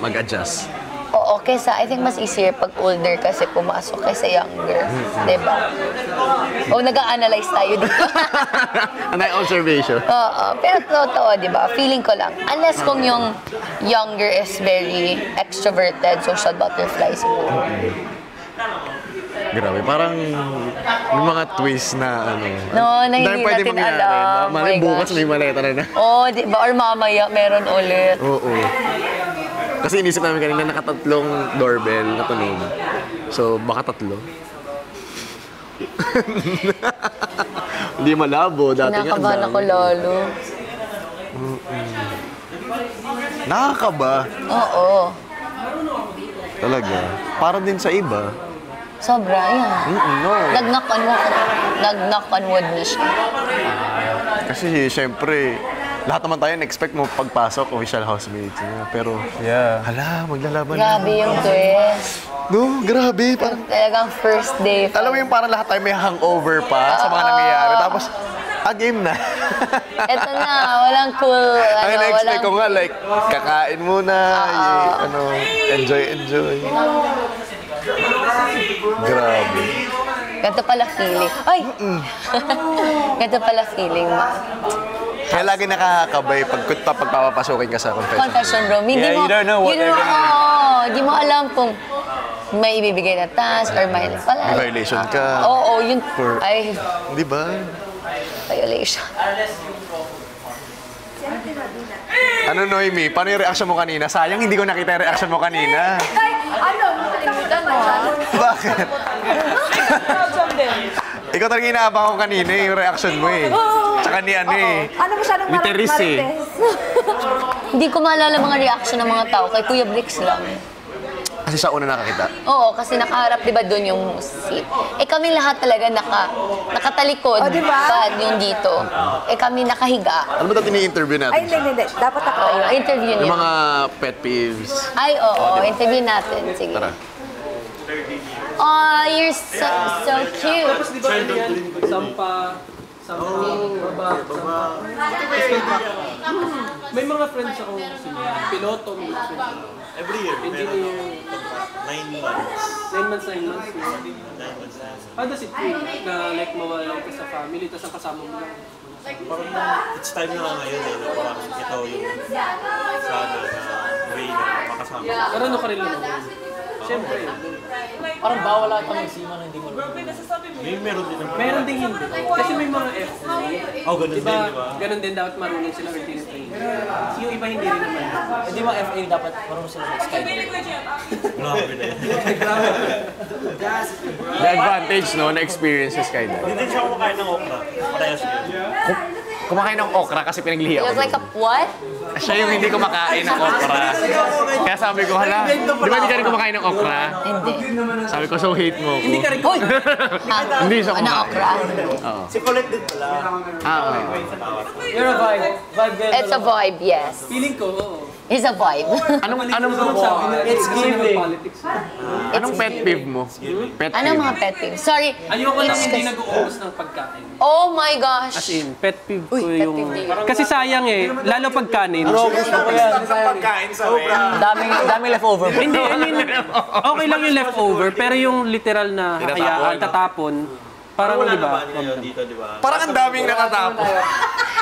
Mag-adjust. Oo, kesa, I think mas easier pag older kasi pumasok kaysa younger. Diba? O, nag-a-analyze tayo dito. Ano yung observation? Oo, pero totoo, di ba? Feeling ko lang. Unless kung yung younger is very extroverted, social butterfly siguro. Grabe, parang may mga twist na ano. No, na hindi pwede natin mangyari. alam. Malay My bukas gosh. may maleta na na. Oo, di ba? Or mamaya, meron ulit. Oo. Kasi inisip namin kanina nakatatlong doorbell na tunog. So, baka tatlo. Hindi malabo. Dati nga. Kinakabahan ako lalo. Nakakaba. Oo. Talaga. Para din sa iba. Sobra, yan. No. Nag-knock on wood na siya. Kasi siyempre, lahat naman tayo na-expect mo pagpasok, official housemates niya. Pero, hala, maglalaban Grabe yung twist. No, grabe. Parang, Talagang first day. alam mo yung parang lahat tayo may hangover pa sa mga nangyayari. Tapos, game na. Eto na, walang cool. Ang na-expect ko nga, like, kakain muna, enjoy. Grabe. Ganito pala feeling. Ay! Ganito pala feeling mo. Kaya lagi nakakabay pagpapapasukin ka sa Confession room. Hindi Yeah, mo, you don't know what they're gonna Hindi mo alam kung may ibibigay na task or may pala. May violation ka. Oo, yun. For- Ay, Di ba? violation. Ano, Noemi? Paano yung reaction mo kanina? Sayang, hindi ko nakita yung reaction mo kanina. Ay, ano? Nakalimutan mo. Bakit? Ikaw talaga inaabang ko kanina yung reaction mo eh. Tsaka ni ano eh. Ano masyadong Ni Teres eh. Hindi ko maalala mga reaction ng mga tao. Kay Kuya Brix lang. Kasi sa una nakakita. Oo, kasi nakaharap, di ba, doon yung seat. Kami lahat talaga nakatalikod. Oh, di ba? Bad yung dito. Kami nakahiga. Ano ba dati ni-interview natin? Ay, hindi. Dapat ako. Interview Yung niya. mga pet peeves. Ay, oo. Interview natin. Sige. Tara. Oh, you're so cute. Tapos di ba ano yan? Sampa, baba. May mga friends ako piloto, Every year, engineer. 9 months. 9 months. 9 months. How does it feel na like mawala ka sa family tapos ang kasama mo lang? Parang it's time na ngayon eh, na parang ito yung sana na way na makasama. Pero ano ka rin lang naman? Siyempre. Parang bawal ata magsima na hindi mo lang. Meron din naman. Meron din hindi. Kasi may mga F. Ganun din, di ba? Ganun din dapat marunong sila or tinitrain. Yung iba hindi rin naman. Hindi mga FA dapat marunong sila mag-skydive. Grabe na yun. The advantage, no, na experience sa skydive. Hindi din siya kumakain ng okra. Parehas yun. Kumakain ng okra kasi pinaglihi You ako. look like a what? Siya yung hindi kumakain ng okra. Kaya sabi ko, hala, di ba hindi ka rin kumakain ng okra? Hindi. Sabi ko, so hate mo ko. Hindi ka rin. Uy! Hindi siya Ano, kumakain. okra? Oo. Si Colette din pala. You're a vibe. Vibe girl. It's a vibe, yes. Feeling ko, oo. It's a vibe. It's giving. Anong pet peeve mo? Pet Anong peeve. mga pet peeves? Sorry. Ayoko lang It's hindi kasi- nag-uubos ng pagkain. Oh my gosh. As in, pet peeve ko Uy, pet yung... peeve din. Kasi sayang eh, lalo pag kanin. Gusto ko yan. Daming leftover. Hindi, I mean, okay lang yung leftover, pero yung literal na hayaan, tatapon, parang di ba? Dito, di ba? Parang ang daming nakatapon.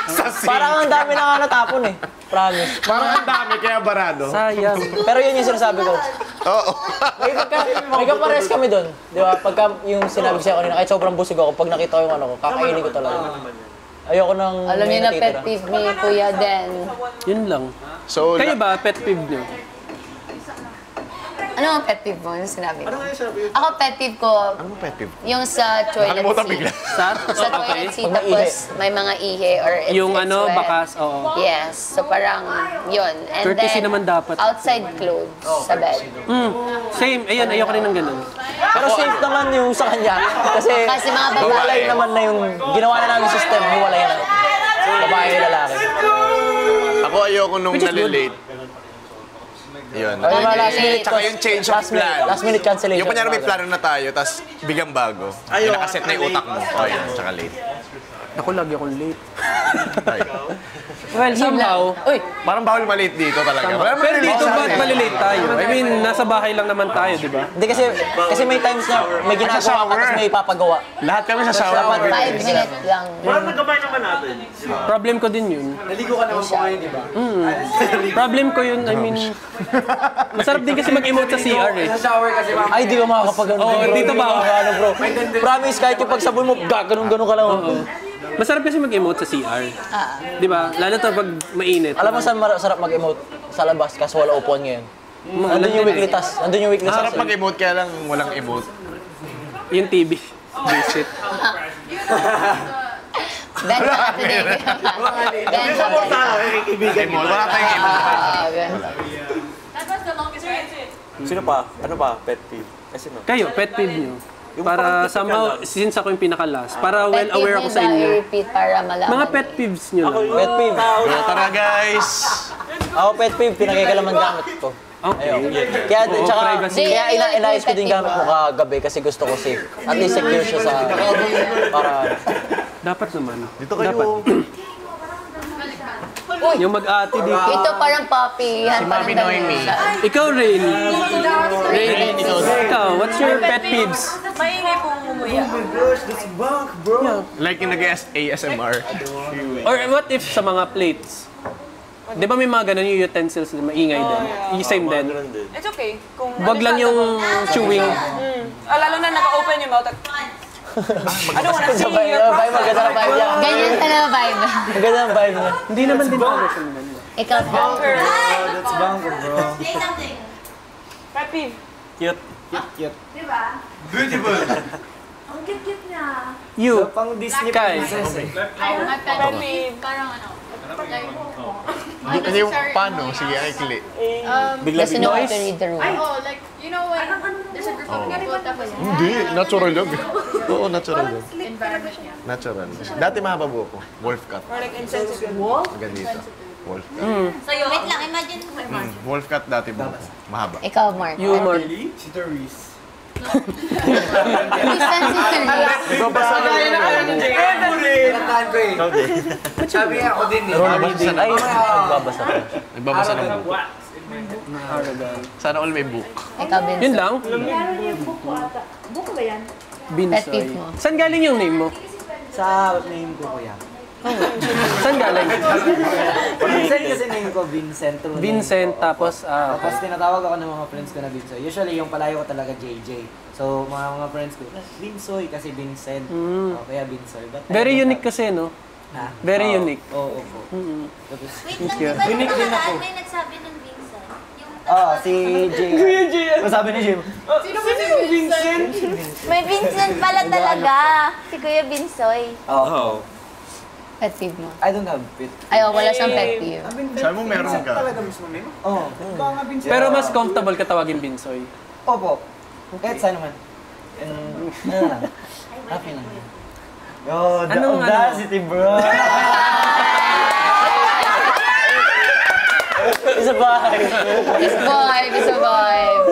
Sa sink. Parang ang dami na nga natapon eh. Promise. Parang ang dami, kaya barado. Sayang. Pero yun yung sinasabi ko. Oo. May kapares kami doon. Di ba? Pagka yung sinabi ko sa'yo kanina, kahit sobrang busog ako, pag nakita ko yung ano ko, kakainin ko talaga. Ayoko nang Alam niyo na may pet natitira. peeve ni Kuya Den. Yun lang. So, Kayo ba, pet peeve niyo? Ano ang pet peeve mo? Yung sinabi mo? Ako pet peeve ko, Anong pet peeve? yung sa toilet Nakalimutan seat. bigla. Okay. Sa toilet seat, Pag naihi. tapos may mga ihe or Yung it's ano, wet. bakas, oo. Yes. So parang yun. And Courtesy then, naman dapat. outside clothes sa bed. Same, ayun, ayoko rin ng ganun. Pero safe naman yung sa kanya. Kasi mga babae. hiwalay naman na yung ginawa na namin system, hiwalay na. Babae, lalaki. Ako ayoko nung nalilate. Yun. Ay, mga last minute. Tsaka yung change of plan. Last minute cancellation. Yung kunyari may plano na tayo, tapos biglang bago. Yung nakaset na yung utak mo. Oh, yan. Tsaka late. Ako lagi akong late. Ay. Well, somehow, Uy, Parang bawal malate dito talaga. Wala pero dito malilate sa ba't atin. malilate tayo? I mean, nasa bahay lang naman tayo, di ba? Hindi kasi may times na may ginagawa ka tapos may ipapagawa. Lahat kami sa shower. dapat 5 minutes lang. Parang nagabay naman natin. Problem ko din yun. Naligo ka naman po ngayon, di ba? Problem ko yun, I mean, masarap din kasi mag-emote sa CR eh. Sa shower kasi mama. Ay, di ka makakapag-ano. Oo, dito ba? Ano bro? Promise, kahit yung pagsabon mo, ganun ka lang. Masarap kasi mag-emote sa CR. Di ba? Lalo to pag mainit. Alam mo saan sarap mag-emote? Sa labas, kaso wala upuan ngayon. Nandun yung weekly task. Nandun yung weekly task. Sarap mag-emote kaya lang walang emote. Yung TV. Visit. Benta ka today. Benta ka. Wala tayong kaibigan. That was the longest ride. Sino pa? Ano pa? Pet peeve. Kasi no. Kayo, pet peeve nyo. Para somehow, since ako yung pinaka-last, para well aware ako sa inyo. I-repeat para malaman. Mga pet peeves nyo lang. Pet peeve. Tara guys! Ako pet peeve, pinakikalaman gamit ko. Okay. Kaya, tsaka, privacy. kaya inayos ko din gamit mo kagabi kasi gusto ko safe. At least secure siya sa... Para... Dapat naman. Dito kayo. Dapat. Yung mag-ati dito. Ito parang puppy. Si Mami Noemi. Ikaw, Rain. Rain, ikaw, what's your pet peeves? Maingay pong umuya. Like yung nag-ASMR. Or what if sa mga plates? Di ba may mga ganun yung utensils na maingay din? Same din. It's okay. Kung Wag lang yung chewing. lalo na naka-open yung mouth. I don't wanna see your Vibe, maganda na vibe niya. Ganyan talaga vibe. Maganda ang vibe niya. Hindi naman din ako sa Ikaw, bunker. That's bunker, bro. Say something. Pet peeve. Cute. Cute. Diba? Beautiful! Ang cute-cute niya. You, Pang Disney Kai. princess eh. My pet peeve, parang ano, Ano yung paano? Sige, aikli. Kasi no one to read the room. oh, like, you know when there's a group of people tapos Hindi, natural lang. Oo, natural lang. environment niya. Natural. Dati mahaba buhok ko. Wolf cut. Or like insensitive. Hanggang dito. Wolf cut. Sa'yo, wait lang, imagine mo. Wolf cut dati buhok ko. Mahaba. Ikaw, Mark. You, Mark. Si Therese. Listen si Therese. Nagbabasa na yun. Pinatahan ko eh. Sabi nga ako din eh. Ay, nagbabasa ko. Nagbabasa ng buhok. Sana all may book. Ikaw, Vincent. Yun lang? Buko ata. Buko ba yan? Pet peeve Binsoy. mo. Saan galing yung name mo? Sa name ko kuya. Saan galing? Vincent kasi name ko, Vincent. True name Vincent, ko. tapos, Tapos tinatawag ako ng mga friends ko na Vinsoy. Usually yung palayo ko talaga JJ. So mga friends ko, Vinsoy kasi Vincent. O, kaya Vinsoy. But very unique kasi, no? Ha? Very unique. Oo, oo. Tapos, Wait lang, di ba Unique din ako. may nagsabi ng Vincent? si Jay. Kuya Jay. Masabi ni Jim. Sino ba si Vincent? May Vincent pala talaga. Si Kuya Vinsoy. Oo. Pet peeve mo. I don't have it. Ay, wala siyang pet peeve. Sabi mo meron ka. Oo. Pero mas comfortable ka tawagin Binsoy. Opo. Kahit saan naman. Ano lang. Happy lang. Yo, the Anong audacity, bro. Isa ba? It's vibe, it's a vibe.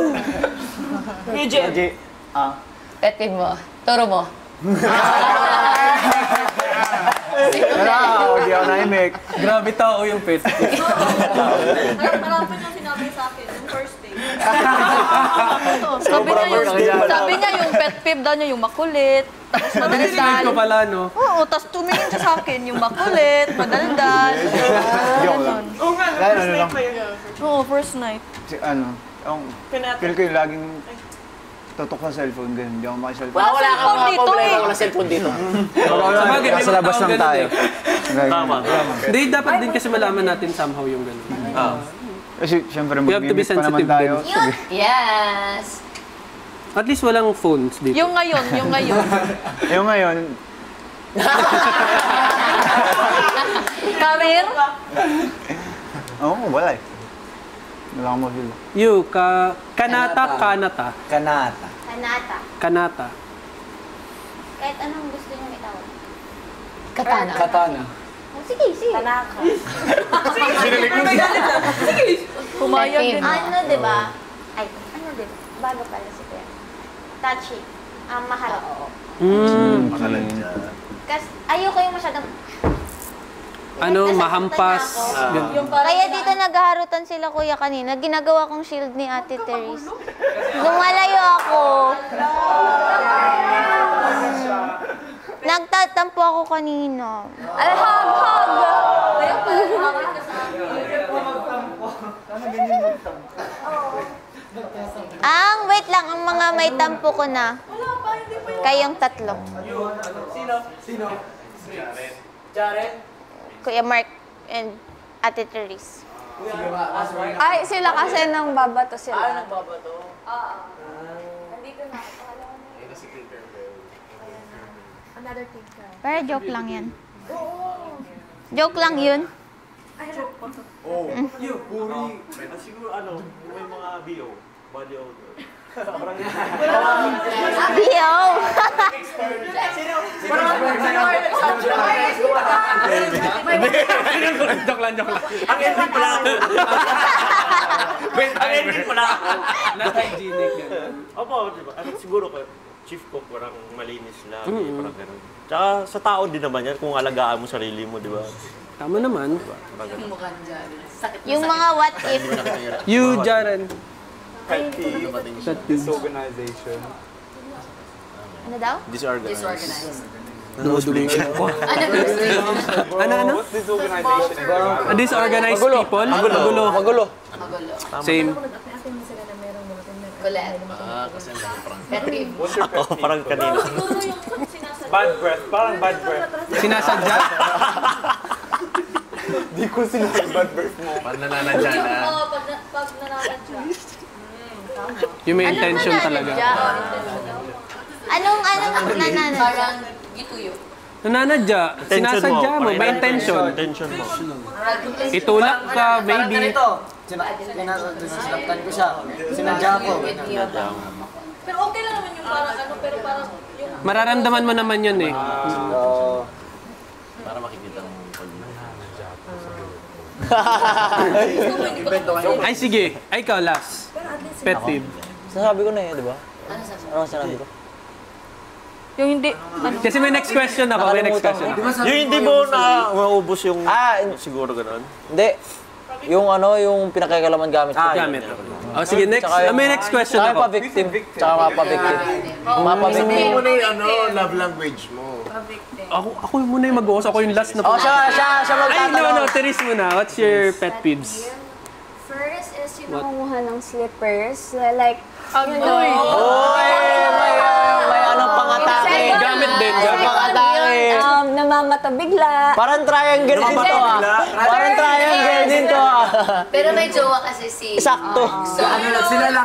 Midget. Pet peeve mo. Turo mo. Hindi ako naimik. Grabe tao yung pet. Marami nang sinabi sa akin yung first day. Sabi niya yung pet peeve daw niya yung makulit. Tapos madaldal. ko pala, no? Oo, tapos tumingin siya sa akin yung makulit, madaldal. Ganon. Oo nga, first night pa yun. Oo, first night. Feel ko yung laging tutok sa cellphone, ganun. Hindi ako makisellphone. Wala cellphone dito eh. Wala cellphone dito. Sabagay, may Sa labas mga lang tao tayo. Tama. Hindi, dapat din kasi malaman natin somehow yung gano'n. Kasi syempre You have to be mag-mimic pa naman sensitive tayo. din. Sige. Yes. At least walang phones dito. Yung ngayon, yung ngayon. Yung ngayon, Career? wala eh. Wala akong mafeel. You, kanata. Kanata. Kanata. Kahit anong gusto niyong itawag. Katana. Katana. Oh, sige, sige. Tanaka. Pumayag din. Ano, di ba? Ay, ano, di ba? Bago pala si Kuya. Touchy. Mahal. Makalan siya. Kasi ayoko yung masyadong... Ano, mahampas. Yung kaya dito naghaharutan sila kuya kanina. Ginagawa kong shield ni Ate Therese. Lumalayo ako. Nagtatampo ako kanina. Ay, hug! Wait lang. Ang mga may tampo ko na. Kayong tatlo. Sino? Jared? Kuya Mark and Ate Therese. Ay, sila kasi nang babato sila. nagbabato? Oo. Nandito na. Another thing ka. Pero joke lang yan. Joke lang yun. Oh, puri. Siguro may mga BO, body odor. Bio! Joke lang. Ang ending pala ako. Ang ending pala ako. Na-hygienic yan. Opo, diba? Siguro ko, chief cook, parang malinis lang, parang gano'n. Tsaka sa tao din naman yan, kung alagaan mo sarili mo, di ba? Tama naman. Yung mga what if. You, Jaren. Pet peeve. Disorganization. Ano daw? Disorganized. Nosebleed ko. Ano? What's disorganization? Disorganized people? Magulo. Same. Kulit. Pet peeve. What's your pet peeve? Parang kanina. Bad breath. Parang bad breath. Sinasadya? Di ko sinabi bad breath mo. Pag nananadya na. Oo, pag nananadya. Yung may intention talaga. Anong nananadya? Parang gituyo. Nananadya. Sinasadya mo. May intention. Intention mo. Itulak ka, maybe. Ganito. Sinasaktan ko siya. Sinadya ko. Pero okay lang naman yung parang pero parang yung... Mararamdaman mo naman yun eh. Para makikita mo Ay, sige. Ay, ikaw last. Pet peeve. Sasabi ko na eh, di ba? Ano sinabi ko? Yung hindi, Kasi may next question ako. May next question. Yung hindi mo na maubos yung siguro gano'n? Hindi. Yung yung pinakikalaman gamit ko. Gamit. Oh, sige, next. May next question Tsaka ako. pa-victim. Tsaka mapa-victim. Mapa-victim. Hindi mo na yung love language mo. Ako muna yung mag-uos. Ako yung last na Oh, siya magtatanong. Ay, no. Teres muna. What's your pet peeves? First is yung nangunguha ng slippers. Like, May anong pangatake. Gamit din. Pangatake. namamata bigla. Parang triangle din to Parang triangle din to Pero may jowa kasi si... Sakto. Sila lang.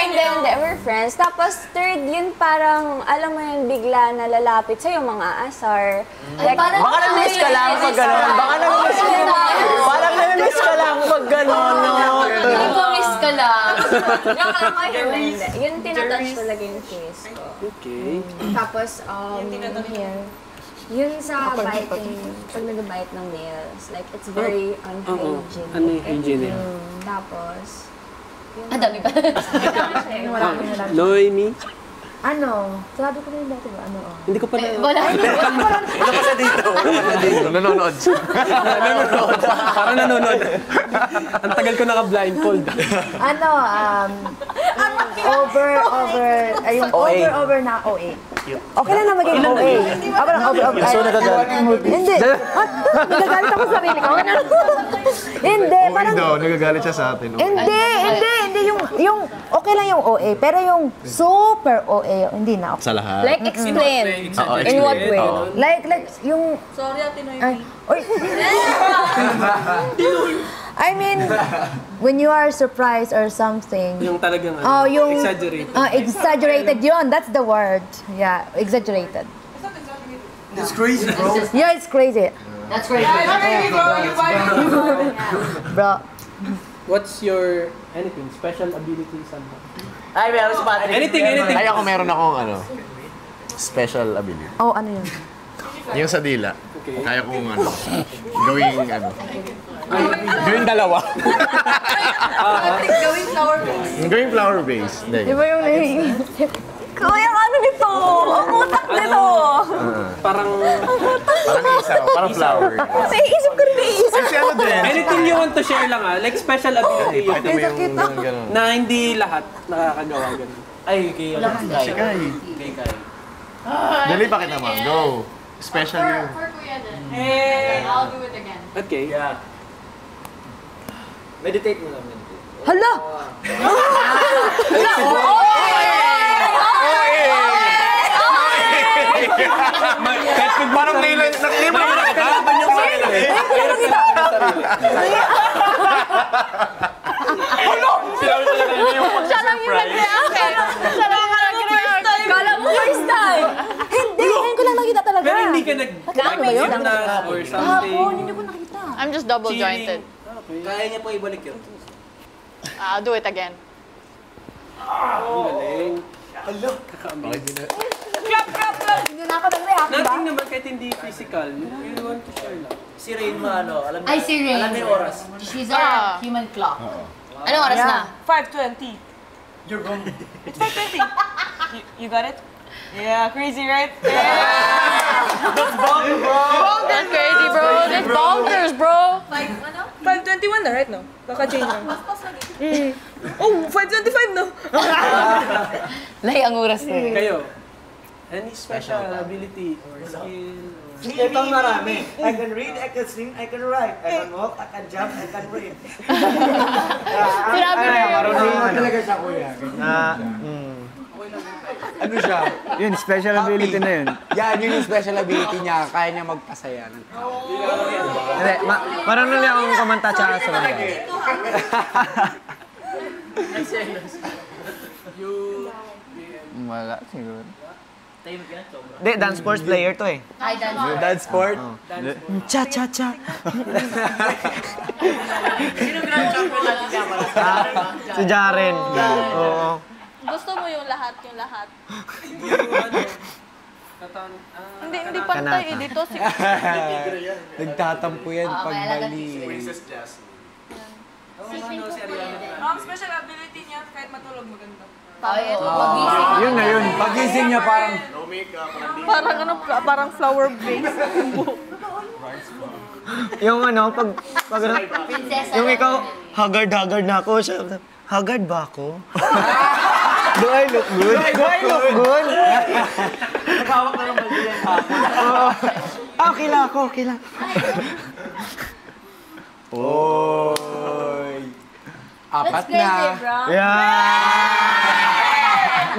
Hindi. We're friends. Tapos third, yun parang, alam mo yun, bigla na lalapit sa'yo mga asar. Like, baka na-miss ka lang pag gano'n. Baka na-miss ka lang. Parang na-miss ka lang pag gano'n. Hindi ko miss ka lang. Yun tinatouch talaga yung face ko. Okay. Tapos, here. Yun sa biting, pag nag-bite ng nails, like, it's very unhygienic. Unhygienic. Tapos, dami pa. Noemi? Sabi ko na yun dati ba? Hindi ko pa na... Wala. Wala pa siya dito. Nanonood. Parang nanonood. Ang tagal ko naka-blindfold. Over na OA. Okay lang na maging OA. Parang over. Hindi. Nagagalit ako sa sarili ko. Hindi. Parang daw, nagagalit siya sa atin. Hindi. Yung okay lang yung OA. Pero yung super OA, hindi na ako. Sa lahat. like, explain. In what way? Like yung... Sorry, Ate Noemi. I mean, when you are surprised or something. Yung talagang yung exaggerated. Exaggerated yun. That's the word. Yeah, exaggerated. It's crazy, bro. Yeah, it's crazy. That's crazy. Bro. What's your anything? Special ability somehow? Ay, meron si Patrick. Anything. Ay, ako meron akong special ability. Oh, ano yun? Yung sa dila. Kaya kong gawing dalawa. Gawing flower base. Gawing flower base. Di ba yung naiisip? Kuya, ano nito? Ang utak nito. Parang isaw. Parang flower. Naisip ko rin naisip. Kasi din. anything you want to share lang Like special ability yun. Na hindi lahat nakakagawa ganun. Ay, kay Dali, bakit naman? Go. Special yun. Hey, I'll do it again. Okay. Yeah. Meditate mo lang, meditate. Hala! Parang nailan na kita. Kalaban yung sarili. Siya lang yung nag-react. Siya lang yung nag-react. Kala mo first time. Hindi, ngayon ko lang nakita. yun? Or Kahapon, hindi ko nakita. I'm just double jointed. Kaya niya po ibalik yun. I'll do it again. Ang galing. Hello. Clap! Hindi na ako nag-react, ba? Nothing naman kahit hindi physical. You want to share lang. Si Rain alam niya. Ay, si Rain. Alam niya yung oras. She's our human clock. Anong oras na? 5:20. You're wrong. It's 5:20. You got it? Yeah, crazy, right? Yeah! That's bonkers, bro! That's crazy, bro. That's bonkers, bro. 5:21 na, right now? Kaka-change na. Oh, 5:25 na! Lay ang oras na yun. Kayo, any special ability or skill? Ito ang marami. I can read, I can sing, I can write. I can walk, I can jump, I can read. Sinabi na yun. Marunong talaga siya, kuya. Ano siya? Yun, special ability na yun. Yan, yun yung special ability niya. Kaya niya magpasaya ng tao. Hindi, marunong lang akong kumanta tsaka sumayaw. Wala, siguro. Hindi, dance sports player to eh. Ay, Dance sport? Cha-cha-cha. Sino grand champion natin siya para? Si Jaren. Oo. Gusto mo yung lahat? Hindi pantay eh. Dito si... Nagtatampo yan pag mali. Princess Jasmine. Special ability niya, kahit matulog maganda. Yun na yun. Pagising niya parang... No makeup, parang flower base. Yung yung ikaw, haggard na ako. Haggard ba ako? Do I look good? Naghawak na ng mali yan ha. Okay lang ako. Oy! Apat na. Yeah!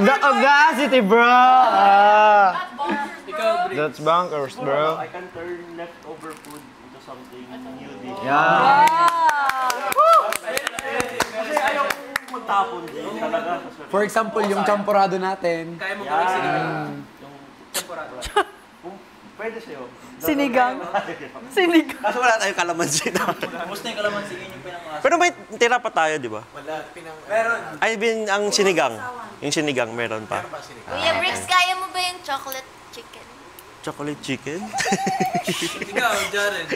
The audacity, bro! That's bonkers, bro. I can turn leftover food into something new. Yeah! Kasi ayaw magtapon din talaga. For example, yung champurado natin. Kaya mo gawin sinigang. Yung champurado. Pwede sa'yo. Sinigang. Kaso wala tayong kalamansi na. Gusto yung kalamansi yun yung pinangas. Pero may tira pa tayo, di ba? Wala, meron. I mean, ang sinigang. Yung sinigang, meron pa. Kuya Bricks, kaya mo ba yung chocolate chicken? Chocolate chicken? Ikaw, Jaren.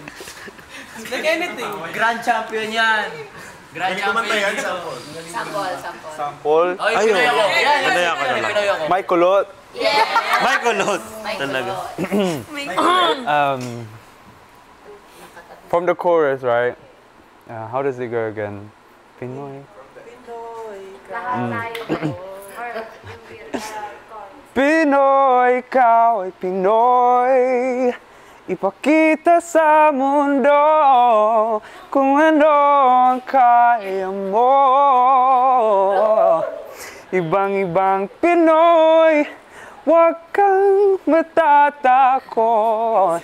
Like anything. Grand champion yan. Grand champion. Sample. Ay, Pinoy ako. Pinoy ako na lang. May kulot. May kulot. Talaga. From the chorus, right? How does it go again? Pinoy. Pinoy, ikaw ay Pinoy. Ipakita sa mundo kung ano ang kaya mo. Ibang-ibang Pinoy, huwag kang matatakot.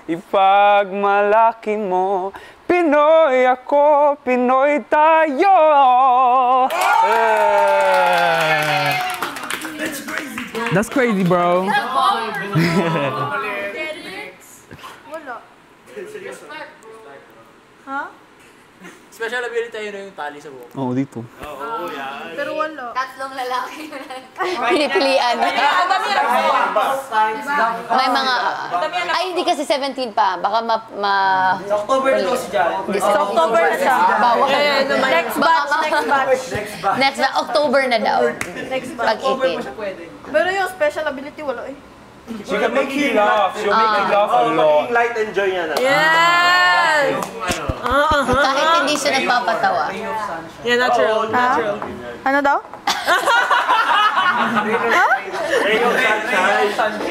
Ipagmalaki mo, Pinoy ako, Pinoy tayo. That's crazy, bro. Ha? Special ability tayo na yung tali sa buhok. Oo, dito. Oo, yan. Pero wala. Tatlong lalaki. Pinipilian. May mga... Ay, hindi kasi 17 pa. Baka October na si Jaren. October na siya. Bawal. Next batch. Next batch. October na daw. Next batch. Pag 18. Pero yung special ability wala eh. She can make you laugh. She'll make you laugh a lot. Maging light and joy yan. Yes! Kahit hindi siya nagpapatawa. Yeah, natural. Natural. Ano daw?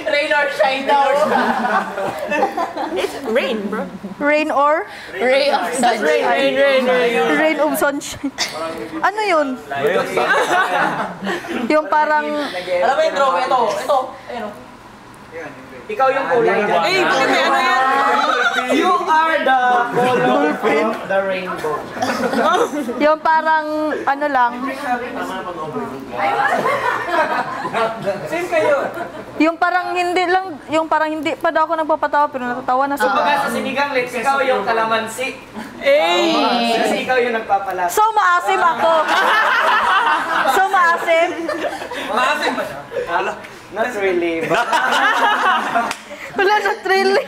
Rain or shine daw. It's rain, bro. Rain or? Ray of sunshine. Rain of sunshine. Ano yun? Yung parang... Alam mo yung draw, ito. Ayun o. Ikaw yung kulay. Eh, bakit may ano yan? You are the color Dolphin? The rainbow. Yung parang, ano lang. Same kayo. Yung parang hindi pa daw ako nagpapatawa pero natatawa na Kumbaga sa sinigang lips, ikaw yung kalamansi. Kasi ikaw yung nagpapalasa. So, maasim ako. So, maasim. Maasim ba siya? Not really. Wala, not really.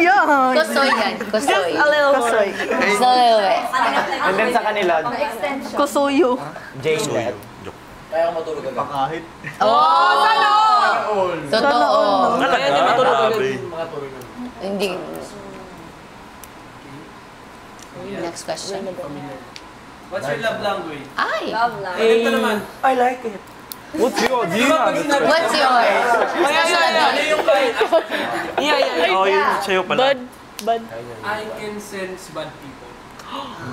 Yan. Kusoy yan. Kusoy. Just a little Kusoy. bit. Just a little bit. And then sa kanila, Kusuyo. Jane Led. Kaya ako matulog agad. Kahit. Oh! Sana all! Totoo. Kaya hindi matulog agad. Hindi. Next question. What's your love language? Ay! Love language. Ito naman. I like it. What's your? Do you have? What's yours? Ano yung kahit? Oh, yun sa'yo pala. Bud. I can sense bad people.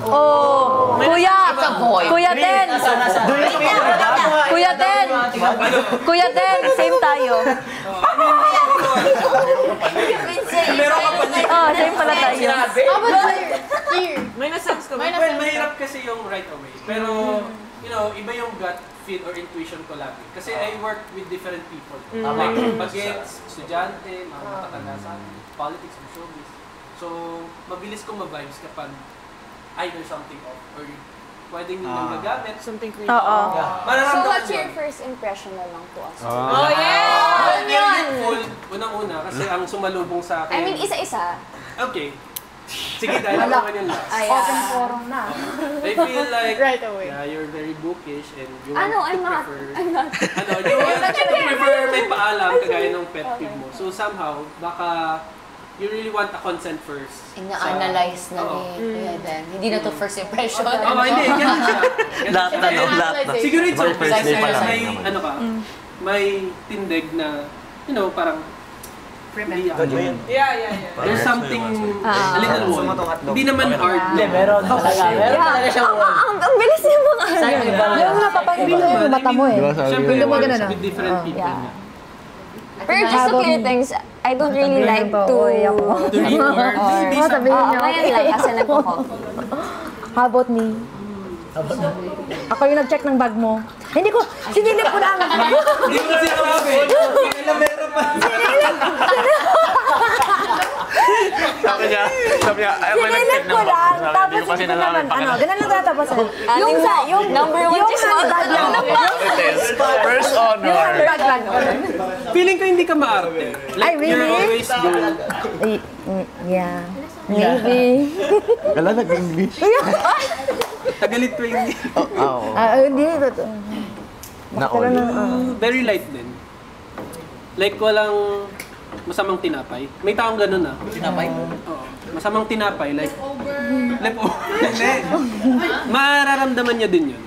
Oh, Kuya! It's a boy. Kuya Den! Kuya Den! Kuya Den, same tayo. Oh, same pala tayo. May nasense ka ba? Well, mahirap kasi yung right away. Pero, you know, iba yung gut feel or intuition ko lagi. Kasi I work with different people. Like, bagets, estudyante, mga matatanda sa akin, politics, or showbiz. So, mabilis kong ma-vibes kapag either something off or pwedeng nilang magamit. Something creative. Oo. So what's your first impression na lang to us? Oh, yeah! Yun! Unang-una, kasi ang sumalubong sa akin... I mean, isa-isa. Okay. Sige, dahil ako naman yung last. Open forum na. I feel like, Right away. yeah, you're very bookish and you Ano, want I'm to not. prefer... I'm not. You want to prefer may paalam kagaya ng pet peeve mo. So somehow, baka you really want a consent first. Ina-analyze na ni Kuya Den. Hindi na to first impression. Oo, hindi. Ganun siya. Lahat na, no? Lahat na. Siguro it's okay. First day pa lang. May, ano ka, may tindig na, you know, parang, Yeah. there's something a little wall. Hindi naman art. Hindi, meron talaga. Meron talaga siyang wall. Ang bilis niya mga Yung napapansin ko yung mata mo eh. Siyempre, Hindi mo ganun with different people. Yeah. Pero just to clear things, I don't really like to... To read or maybe Sabihin niyo. Ngayon lang kasi nagpo-coffee. How about me? Ako yung nag-check ng bag mo. Hindi ko, sinilip ko lang. Hindi ko kasi sinabi. Kailan meron pa. Sabi niya, Sinilip ko lang. Tapos hindi ko naman, ganun lang tatapasan. Yung number one yung check handbag lang. First honor. Yung handbag lang. Feeling ko hindi ka maarte. Ay, really? You're always good. Yeah. Maybe. Kala nag-English. Tagalit ko yung... Hindi. Na-all. Very light din. Like walang masamang tinapay. May taong ganun ah. Tinapay? Oo. Masamang tinapay. Like, Hindi. Mararamdaman niya din yun.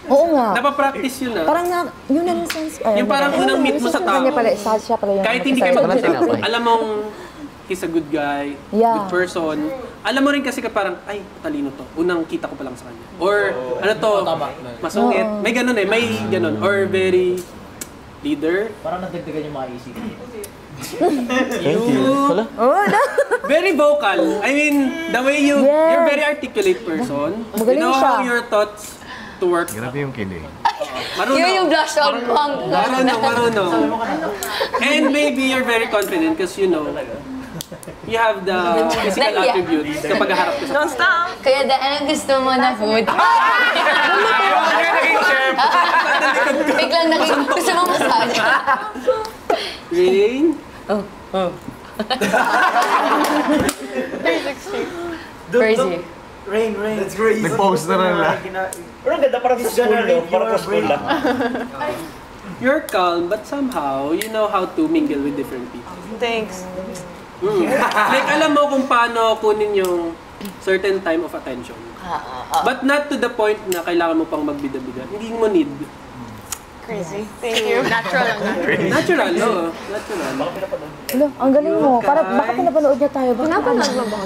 Oo nga. Napapractice yun ah. Parang yun ang sense. Yung parang unang meet mo sa tao. Siya pala yung Kahit hindi kayo mag-usap, alam mong he's a good guy, good person. Alam mo rin kasi ka parang, ay, talino to. Unang kita ko pa lang sa kanya. Or, ano to, masungit. May ganun eh, may ganun. Or very leader. Parang nadagdagan yung mga isip. Thank you. Very vocal. I mean, the way you're very articulate person. You know how your thoughts to work. Grabe yung kilig. Marunong. Yun yung blush on pang. Marunong. And maybe you're very confident because you know, you have the physical attributes kapag harap ka sa Don't stop! Kaya anong gusto mo na food? Biglang naging gusto mo massage. Rain? Oh. 360. Crazy. Rain. That's crazy. Nag-post na lang lang. Pero ang ganda, parang sa school, no? Parang sa school lang. You're calm, but somehow, you know how to mingle with different people. Thanks. Like, alam mo kung paano kunin yung certain time of attention. But not to the point na kailangan mo pang magbida-bida. Hindi mo need. Crazy. Thank you. Natural lang. Natural, oo. Natural. Hello, ang galing mo. Para baka pinapanood niya tayo. Pinapanood mo ba?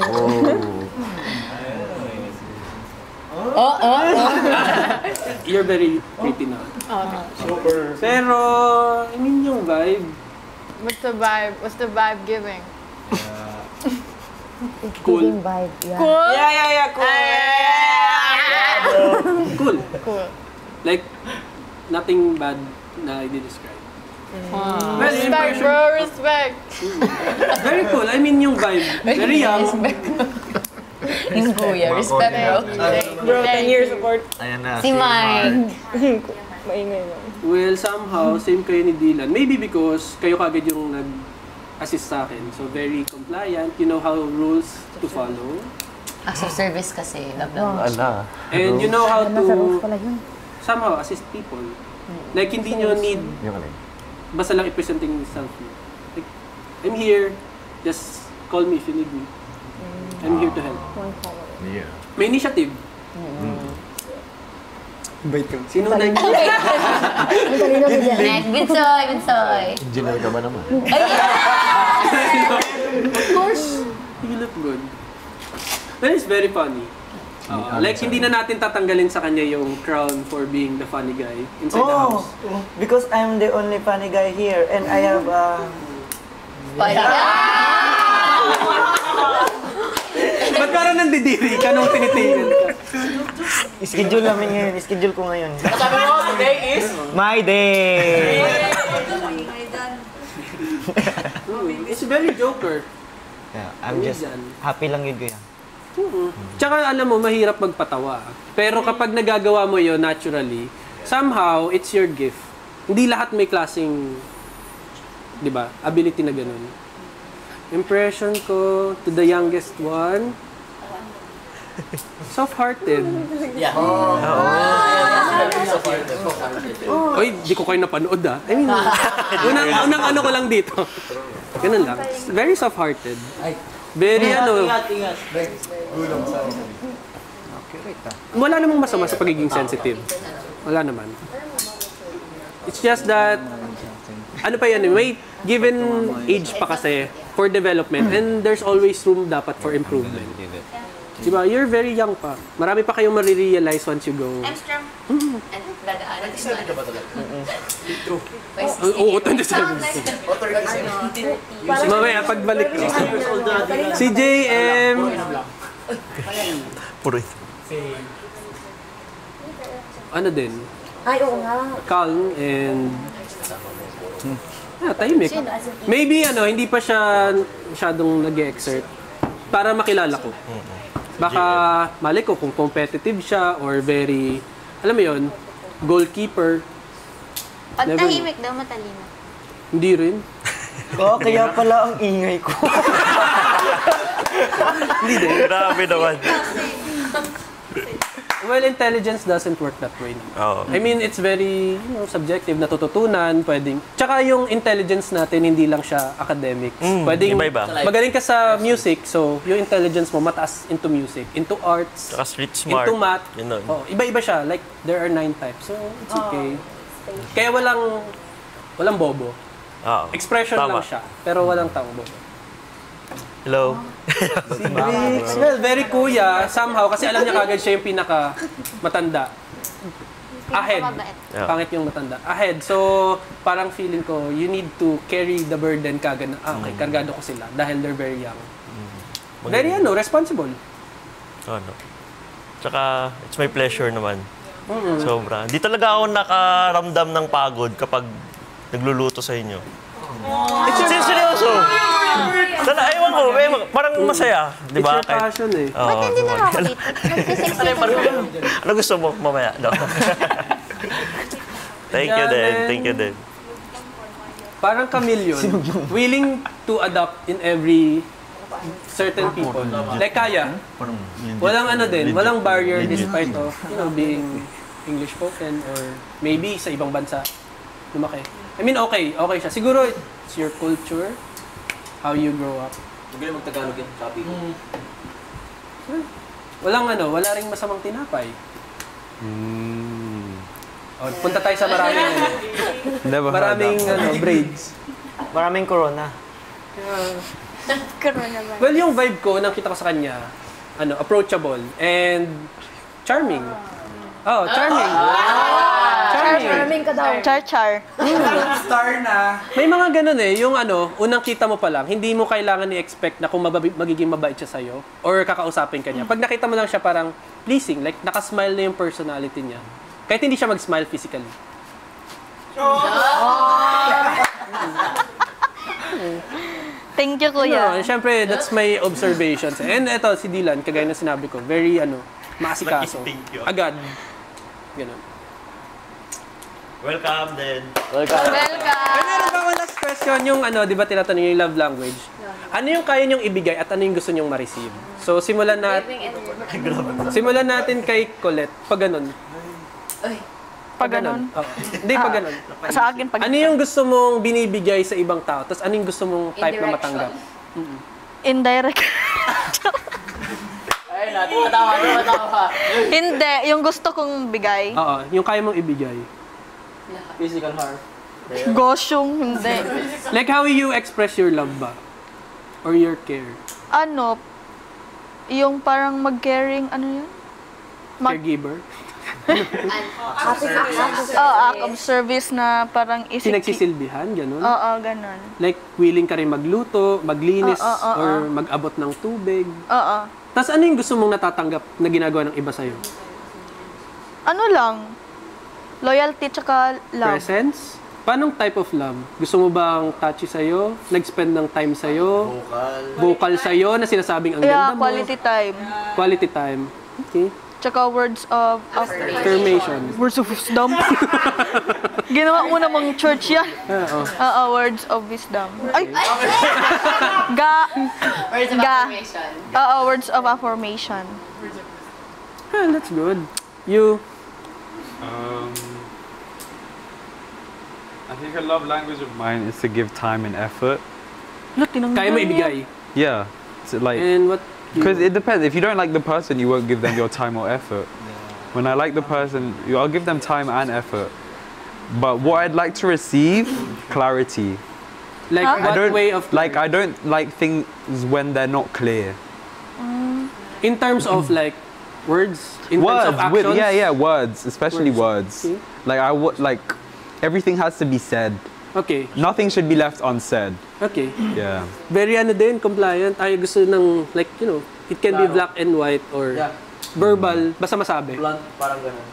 You're very pretty now. Super. Pero, I mean yung vibe. What's the vibe? What's the vibe giving? Cool. Vibe. Yeah. Cool? Yeah, cool. Cool. Like, nothing bad na i-describe. Wow. Well, Respect, impression- bro. Respect. Very cool. I mean, yung vibe. Very young. Yung kuya, respect bro. Bro, 10 years apart. Ayan na. Si Mike. Maingay lang. Well, somehow, same kayo ni Dylan. Maybe because kayo kagad yung nag-assist sa akin. So, very compliant. You know how rules to follow. Acts of service kasi. Love lang. Ala. And you know how Nasa rules to pala yun. somehow assist people. Like, hindi nyo need Yung alin? basta lang i-presenting yourself. Like, I'm here. Just call me if you need me. I'm here to help. Yeah. May initiative. Bait ka. Sino na yun? Ang talino ni Jen. Next, Binsoy, Binsoy. Engineer ka ba naman? Of course. You look good. But it's very funny. Like, hindi na natin tatanggalin sa kanya yung crown for being the funny guy inside the house. Because I'm the only funny guy here and I have Funny Ba't parang nandidiri ka nung tinitingin ka? schedule namin ngayon. Schedule ko ngayon. Sabi mo, today is? My day! It's very joker. Yeah, I'm just happy lang yun kuya. Tsaka alam mo, mahirap magpatawa. Pero kapag nagagawa mo yon naturally, somehow, it's your gift. Hindi lahat may klaseng, di ba, ability na ganun. Impression ko to the youngest one, soft-hearted. Yeah. Oy, di ko kayo napanood ah. I mean, unang ano ko lang dito. Ganun lang. Very soft-hearted. Very Ingat. Wala namang masama sa pagiging sensitive. Wala naman. It's just that, ano pa yan, may given age pa kasi for development and there's always room dapat for improvement. Diba? You're very young pa. Marami pa kayong marirealize once you go. I'm strong. And dadaanan din ka ba talaga? Oo, 27. Mamaya, pagbalik ko. Si JM. Puro Ano din? Ay, oo nga. Calm and tahimik. Maybe hindi pa siya masyadong nag-exert para makilala ko. Baka mali ko kung competitive siya or very, alam mo yun, goalkeeper. Pag tahimik daw, matalino. Hindi rin. Kaya pala ang ingay ko. Hindi din. Grabe naman. Well, intelligence doesn't work that way. I mean, it's very subjective, natututunan, pwedeng. Tsaka yung intelligence natin, hindi lang siya academics. Pwedeng iba-iba. magaling ka sa music, so yung intelligence mo mataas into music, into arts, Saka street smart. into math. Yun nun. Iba-iba siya. Like, there are 9 types. So, it's okay. Kaya walang bobo. Expression lang siya, pero walang taong bobo. Hello. Si Briggs, well, very kuya, somehow, kasi alam niya kagad siya yung pinaka matanda. Ahead. Yeah. Pangit yung matanda. Ahead. So, parang feeling ko, you need to carry the burden kagad na, okay, kargado ko sila dahil they're very young. Very, responsible. Tsaka, it's my pleasure naman. Sobra. Di talaga ako nakaramdam ng pagod kapag nagluluto sa inyo. Seryoso. Sana, ewan ko, parang masaya. Di ba? It's your passion eh. Ba't hindi na ako dito? Ano gusto mo mamaya? No? Thank you din. Parang chameleon. Willing to adapt in every certain people. Like kaya. Walang walang barrier despite of, being English spoken or maybe sa ibang bansa lumaki. I mean, okay siya. Siguro it's your culture, how you grow up. Magaling mag-Tagalog yan, sabi ko. Wala ring masamang tinapay. Punta tayo sa maraming braids. Maraming corona. Corona ba? Well, yung vibe ko, nakita ko sa kanya, approachable and charming. Charming. Charming ka daw. Char-char. Star na. May mga ganun eh, yung unang kita mo pa lang, hindi mo kailangan i-expect na kung magiging mabait siya sa'yo or kakausapin ka niya. Pag nakita mo lang siya parang pleasing, like nakasmile na yung personality niya. Kahit hindi siya mag-smile physically. Thank you, kuya. Siyempre, that's my observations. And eto, si Dylan, kagaya na sinabi ko, very maasikaso. Thank you. Agad. Ganun. Welcome din. Welcome. Ay, meron ba akong last question? Yung di ba tinatanong yung love language? Ano yung kaya niyong ibigay at ano yung gusto niyong ma-receive? So, simulan natin kay Colette. Pag ganun. Pag ganun? Hindi, pag ganun. Sa akin, pag Ano yung gusto mong binibigay sa ibang tao? Tapos ano yung gusto mong type na matanggap? Indirect. Ay, tumatawa. Hindi, yung gusto kong bigay. Oo, yung kaya mong ibigay. Physical harm. Gosyong, hindi. Like how you express your love ba? Or your care? Yung parang mag-caring, yun? Caregiver? Act of service na parang Pinagsisilbihan, ganun? Oo, ganun. Like, willing ka rin magluto, maglinis, or mag-abot ng tubig? Oo. Tapos ano yung gusto mong natatanggap na ginagawa ng iba sa'yo? Ano lang? Loyalty tsaka love. Presence? Paanong type of love? Gusto mo bang touchy sa'yo? Nag-spend ng time sa'yo? Vocal sa'yo na sinasabing ang ganda mo? Quality time. Quality time. Okay. Tsaka words of affirmation. Words of wisdom. Ginawa mo namang church yan. Words of wisdom. Ay! Words of affirmation. Words of affirmation. That's good. You? I think a love language of mine is to give time and effort. Kaya mo ibigay? Yeah. So like, and what? Because it depends. If you don't like the person, you won't give them your time or effort. When I like the person, I'll give them time and effort. But what I'd like to receive, clarity. Like what way of clarity? Like I don't like things when they're not clear. In terms of like words, in words, terms of actions. yeah, words, especially words. Okay. Like like everything has to be said. Okay. Nothing should be left unsaid. Okay. Yeah. Very din, compliant. Ay gusto ng like, it can be black and white or verbal, basta masabi. Blunt, parang ganun.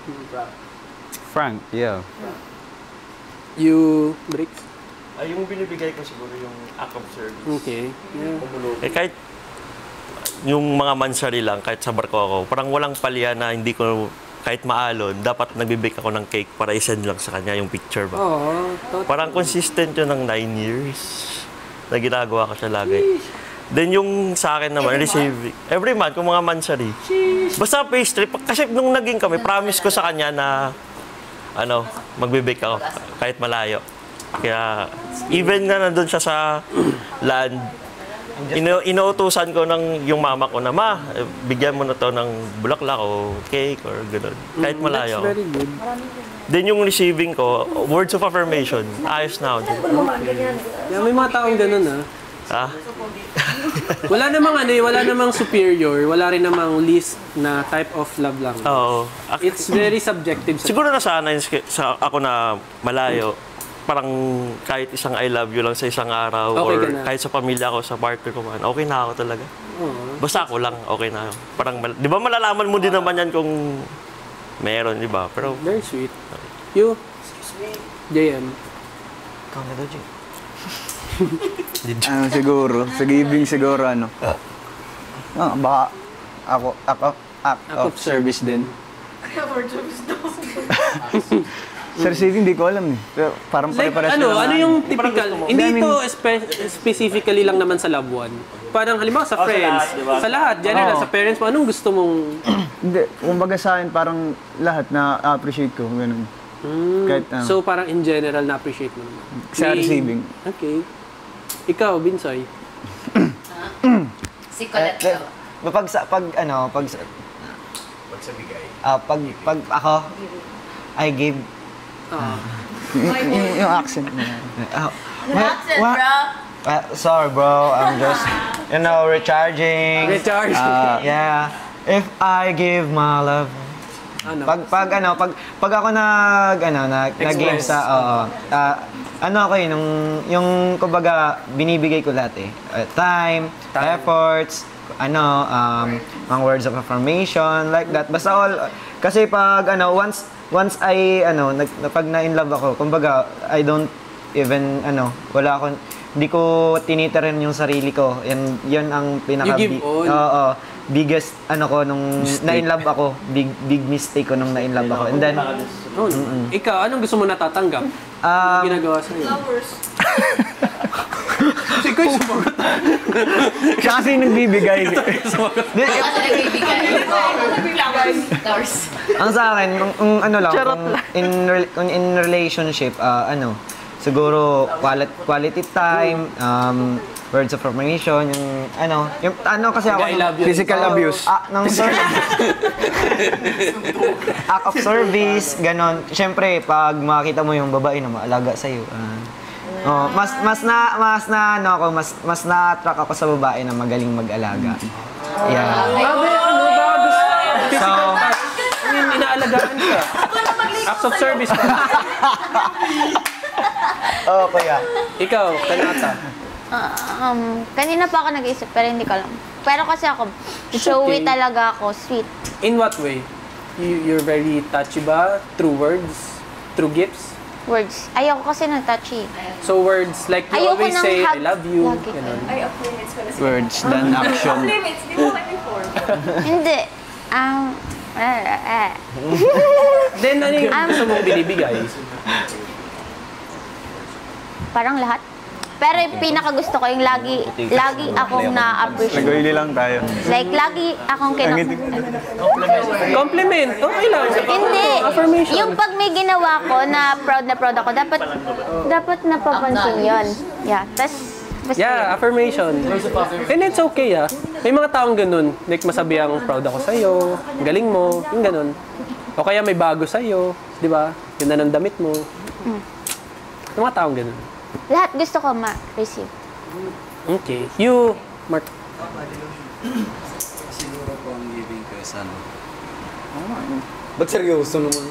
Frank, yeah. You break? Yung binibigay ko siguro yung act of service. Okay. Yeah. Kahit yung mga mansari lang, kahit sa barko ako, parang walang palya na hindi ko kahit maalon, dapat nagbibake ako ng cake para isend lang sa kanya yung picture ba. Parang consistent yun ng 9 years na ginagawa ko siya lagi. Then yung sa akin naman, receiving. Every month, kung mga mansari. Basta pastry. Kasi nung naging kami, promise ko sa kanya na magbibake ako kahit malayo. Kaya even na nandun siya sa land, inuutusan ko ng yung mama ko na, bigyan mo na to ng bulaklak o cake or gano'n. Kahit malayo. That's very good. Then yung receiving ko, words of affirmation, ayos na ako. Yeah, may mga taong gano'n wala namang superior, wala rin namang least na type of love language. Oo. It's very subjective. Siguro nasanay ako na malayo. Parang kahit isang I love you lang sa isang araw or kahit sa pamilya ko, sa partner ko man, okay na ako talaga. Basta ako lang, okay na ako. Parang, di ba malalaman mo din naman yan kung meron, di ba? Pero, very sweet. You? JM? Ikaw na daw, Jay. Siguro, sa giving siguro, baka act of service din. Words of wisdom. Sa receiving, hindi ko alam eh. Pero parang like, pare-pares ano yung typical? Hindi ito specifically lang naman sa loved one. Parang halimbawa sa friends, sa lahat, general, sa parents mo, anong gusto mong... Hindi, kumbaga sa akin, parang lahat na appreciate ko, ganun. Kahit, so parang in general na-appreciate mo naman? Sa receiving. Okay. Ikaw, Binsoy? Si Colette daw. Pag sa bigay. Pag ako, I give... yung accent mo. Accent, bro. Sorry, bro. I'm just, recharging. Recharging. Yeah. If I give my love, Ano? Pag ako nag-game sa, ako yung kumbaga, binibigay ko lahat eh. Time, efforts, mga words of affirmation, like that. Basta all, kasi pag, once I, pag na-in-love ako, kumbaga, I don't even, wala akong, hindi ko tinitirin yung sarili ko. Yan ang pinaka... You give all? Biggest, nung na-in-love ako. Big mistake ko nung na-in-love ako. And then... Ikaw, anong gusto mo natatanggap? Anong ginagawa sa'yo? Flowers. Ikaw yung sumagot. Siya kasi yung nagbibigay. Flowers. Ang sa akin, kung in relationship, siguro quality time, words of affirmation, yung kasi ako, physical abuse. Act of service, ganon. Siyempre, pag makita mo yung babae na maalaga sa'yo, mas na-attract ako sa babae na magaling mag-alaga. Yeah. So, inaalagaan ka. Acts of service pa. Oo, kuya. Ikaw, Kanata. Kanina pa ako nag-iisip, pero hindi ko alam. Pero kasi ako, showy talaga ako, sweet. In what way? You're very touchy ba? Through words? Through gifts? Words. Ayoko kasi ng touchy. So words, like you always say, I love you. Ay, off limits ko na siya. Words, then action. Off limits, di mo kami form. Hindi. Then ano yung gusto mong binibigay? Parang lahat. Pero yung pinakagusto ko yung lagi akong na-appreciate. Nag-oily lang tayo. Like, lagi akong Compliment. Okay lang. Hindi. Affirmation. Yung pag may ginawa ko na proud ako, dapat napapansin yun. Yeah. Yeah, affirmation. And it's okay, May mga taong ganun. Like, masabihang proud ako sa'yo, galing mo, yung ganun. O kaya may bago sa'yo, di ba? Yun na ng damit mo. Yung mga taong ganun. Lahat gusto ko ma-receive. Okay. You, Mark. Siguro po ang giving ko is ba't seryoso naman?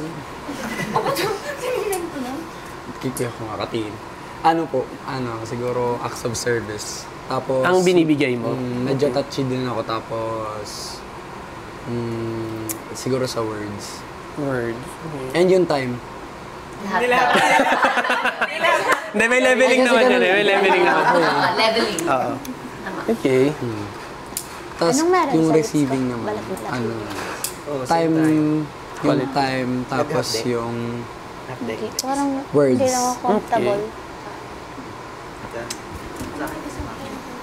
Kikuya ko makatiin. Siguro acts of service. Tapos... Ang binibigay mo? Medyo touchy din ako. Tapos... siguro sa words. Words. And yung time. Hindi, may leveling naman yun. May leveling naman. Leveling. Oo. Okay. Tapos yung receiving naman. Time. Yung time. Tapos yung... Parang words. hindi lang ako comfortable.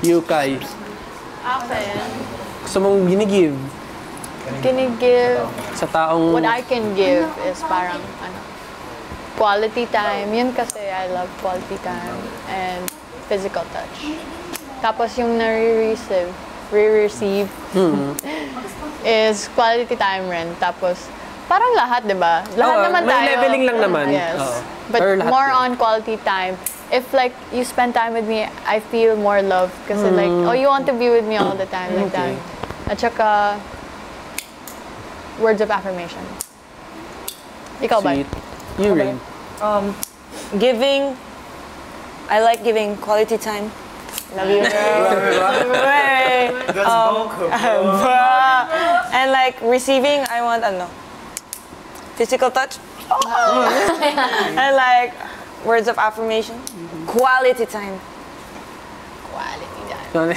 You, Kai. Akin. Gusto mong ginigive? Ginigive. Sa taong... What I can give is parang, quality time. Yun kasi I love quality time and physical touch. Tapos yung re-receive is quality time rin. Tapos parang lahat, di ba? Lahat naman tayo. May leveling lang naman. Yes. But more on quality time. If like you spend time with me, I feel more love. Kasi like, you want to be with me all the time. Like that. At saka, words of affirmation. Ikaw ba? You, Rain. Giving. I like giving quality time. Love you, And like receiving, I want physical touch. And like words of affirmation. Quality time. Quality time.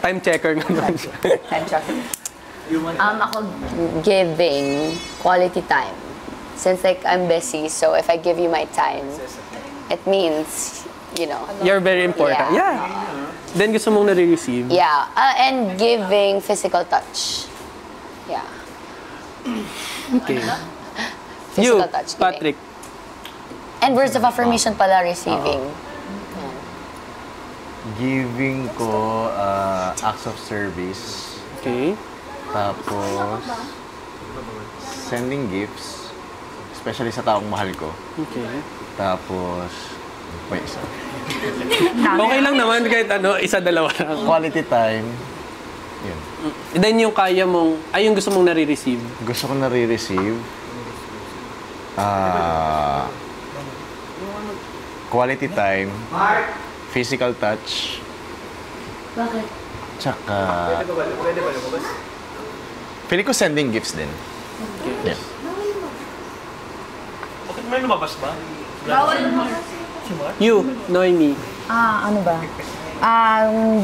Time checker naman siya. Time checker. Ako giving quality time. Since like I'm busy, so if I give you my time, it means, You're very important. Yeah. Then gusto mong nare-receive. Yeah. And giving physical touch. Yeah. Okay. Physical touch. Giving. Patrick. And words of affirmation pala receiving. Giving ko acts of service. Okay. Tapos sending gifts. Especially sa taong mahal ko. Okay. Tapos, wait, isa. Okay lang naman kahit isa, dalawa lang. Quality time. Yun. And then yung kaya mong, yung gusto mong nare-receive. Gusto ko nare-receive, quality time, physical touch, Bakit? tsaka... Feeling ko sending gifts din. Yeah. Bakit may lumabas ba? Bawal lumabas. You, Noemi. Ano ba?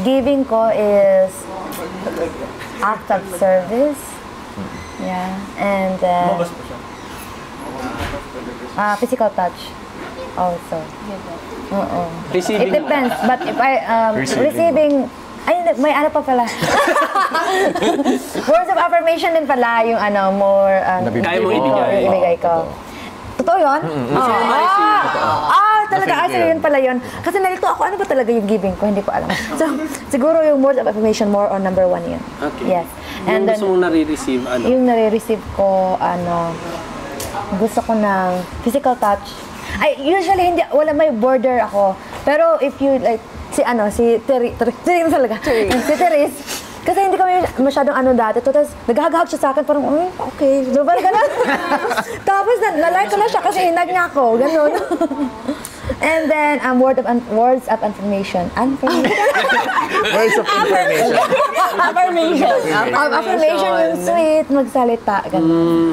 Giving ko is act of service. Yeah. And physical touch also. Receiving. It depends. But if I receiving may ano pa pala. Words of affirmation din pala yung more kaya mong ibigay. ko. Totoo yun? Talaga, yun pala yun. Kasi nalito ako, ano ba talaga yung giving ko? Hindi ko alam. So, siguro yung words of affirmation more on number 1 yun. Okay. Yes. And yung gusto mong nare-receive, Yung nare-receive ko, gusto ko ng physical touch. Usually, wala may border ako. Pero if you like, si Therese talaga. Si Therese. Kasi hindi kami masyadong dati. Tapos naghahag siya sa akin, parang, okay. So, parang gano'n. Tapos na-like ko na siya kasi hinag niya ako. Gano'n. And then, words of affirmation. Words of information. Affirmation yung sweet, magsalita. Gano'n.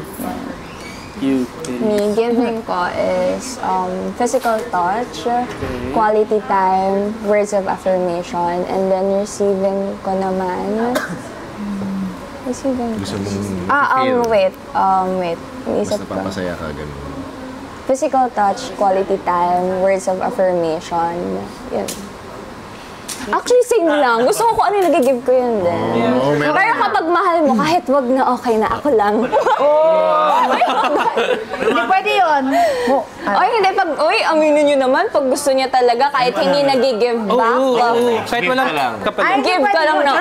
Me, giving ko is physical touch, quality time, words of affirmation, and then receiving ko naman. Receiving. Gusto mong wait. Isip basta ko. papasaya ka, ganun. Physical touch, quality time, words of affirmation. Yun. Actually, same lang. Gusto ko kung ano yung nag-give ko yun din. Pero kapag mahal mo, kahit wag na okay na, ako lang. Hindi pwede yun. Hindi. Aminin nyo naman, pag gusto niya talaga, kahit hindi nag-give back. Kahit walang kapalit. Give ka lang na.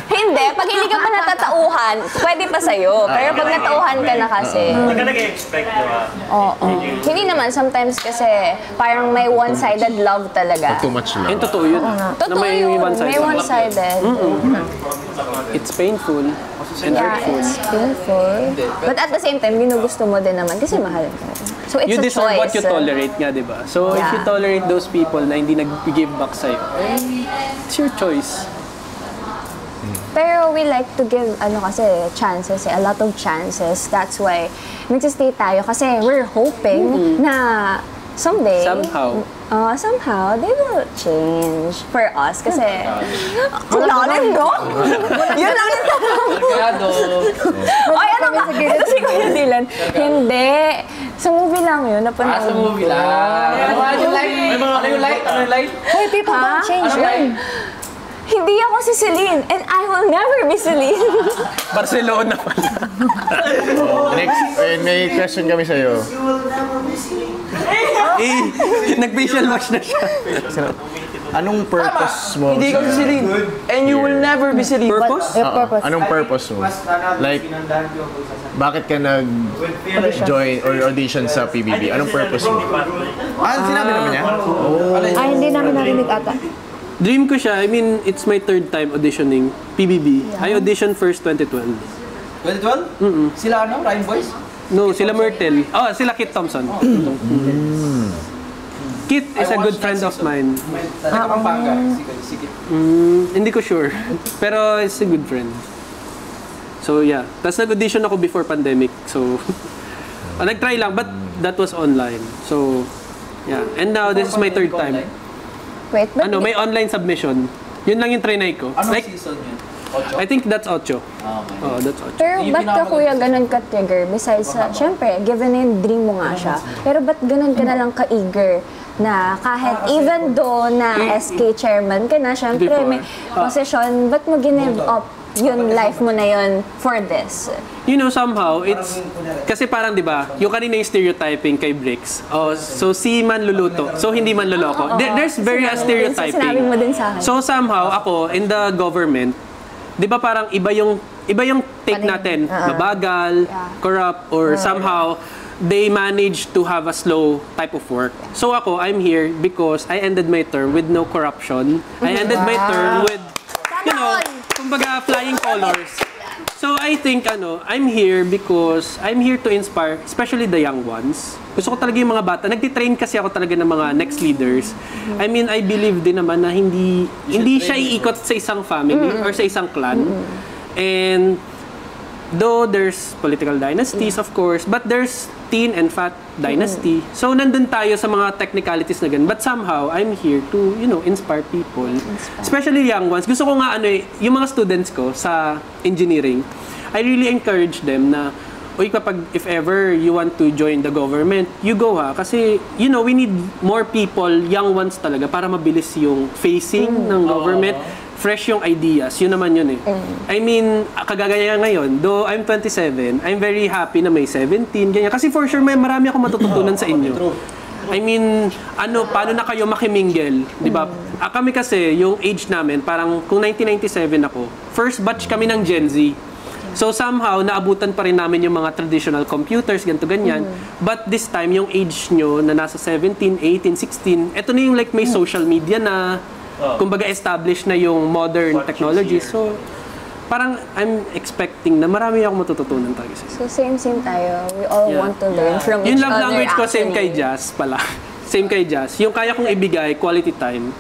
Hindi, pag hindi ka pa natatauhan, pwede pa sa'yo. Pero pag natauhan ka na kasi. Hindi ka nag-expect, di ba? Oo. Hindi naman, sometimes kasi parang may one-sided love talaga. Too much love. Yung totoo yun. Totoo yun. May one-sided. It's painful and hurtful. It's painful. But at the same time, ginugusto mo din naman kasi mahal ka. So it's you a choice. You deserve what you tolerate nga, di ba? So if you tolerate those people na hindi nag-give back sa'yo, it's your choice. Pero we like to give, chances, a lot of chances. That's why nagsistay tayo kasi we're hoping na someday, somehow, they will change for us. Kasi, wala rin, no? Yun lang rin talaga. Ay, ito si Kuya Dylan. Hindi. Sa movie lang yun, napanood ko. Sa movie lang. Ano yung light? Hey, people don't change, right? Hindi ako si Celine, and I will never be Celine. Barcelona pala. Next, may question kami sa'yo. Nag-facial wash na siya. Anong purpose mo? Hindi ka si Celine. And you will never be Celine. Purpose? Anong purpose mo? Like, bakit ka nag-join or audition sa PBB? Anong purpose mo? Sinabi naman niya? Hindi namin narinig ata. Dream ko siya. I mean, it's my 3rd time auditioning PBB. I auditioned first 2012. 2012? Sila Ryan Boys? No, sila Myrtle. Sila Kit Thompson. Kit is a good friend of mine. Hindi ko sure. Pero it's a good friend. So yeah. Tapos nag-audition ako before pandemic. So, nag-try lang. But that was online. So, yeah. And now, this is my 3rd time. Wait, but may online submission. Yun lang yung trinay ko. Anong season yun? I think that's 8. That's 8. Pero ba't ka kuya ganun ka-trigger? Besides, syempre, given na yung dream mo nga siya. Pero ba't ganun ka na lang ka-eager? Na kahit even though na SK chairman ka na, syempre may posisyon, ba't mo give up yung life mo na yun for this? You know, somehow, it's... Kasi parang, di ba, yung kanina yung stereotyping kay Bricks. So si manluluto. So hindi manluloko. There's very stereotyping. Sinabi mo din sa akin. So somehow, ako, in the government, di ba parang iba yung take natin. Mabagal, corrupt, or somehow, they manage to have a slow type of work. So ako, I'm here because I ended my term with no corruption. I ended my term with, kumbaga, flying colors. So I think I'm here because I'm here to inspire, especially the young ones. Gusto ko talaga yung mga bata. Nagtitrain kasi ako talaga ng mga next leaders. I mean, I believe din naman na hindi siya iikot sa isang family or sa isang clan. And though there's political dynasties, of course, but there's teen and fat dynasty. So nandun tayo sa mga technicalities na ganun. But somehow, I'm here to, inspire people. Especially young ones. Gusto ko nga yung mga students ko sa engineering, I really encourage them na, if ever you want to join the government, you go ha. Kasi, we need more people, young ones talaga, para mabilis yung facing ng government. Fresh yung ideas. Yun naman yun eh. I mean, kagagaya ngayon, though I'm 27, I'm very happy na may 17, ganyan. Kasi for sure, marami akong matututunan sa inyo. I mean, paano na kayo makimingle, di ba? Kami kasi, yung age namin, parang kung 1997 ako, first batch kami ng Gen Z. So somehow, naabutan pa rin namin yung mga traditional computers, ganito ganyan. But this time, yung age nyo na nasa 17, 18, 16, eto na yung like may social media na, kumbaga established na yung modern technology. So, parang I'm expecting na marami akong matututunan talaga. So, same tayo. We all want to learn from each other. Yung love language ko, same kay Jazz pala. Same kay Jazz. Yung kaya kong ibigay, quality time.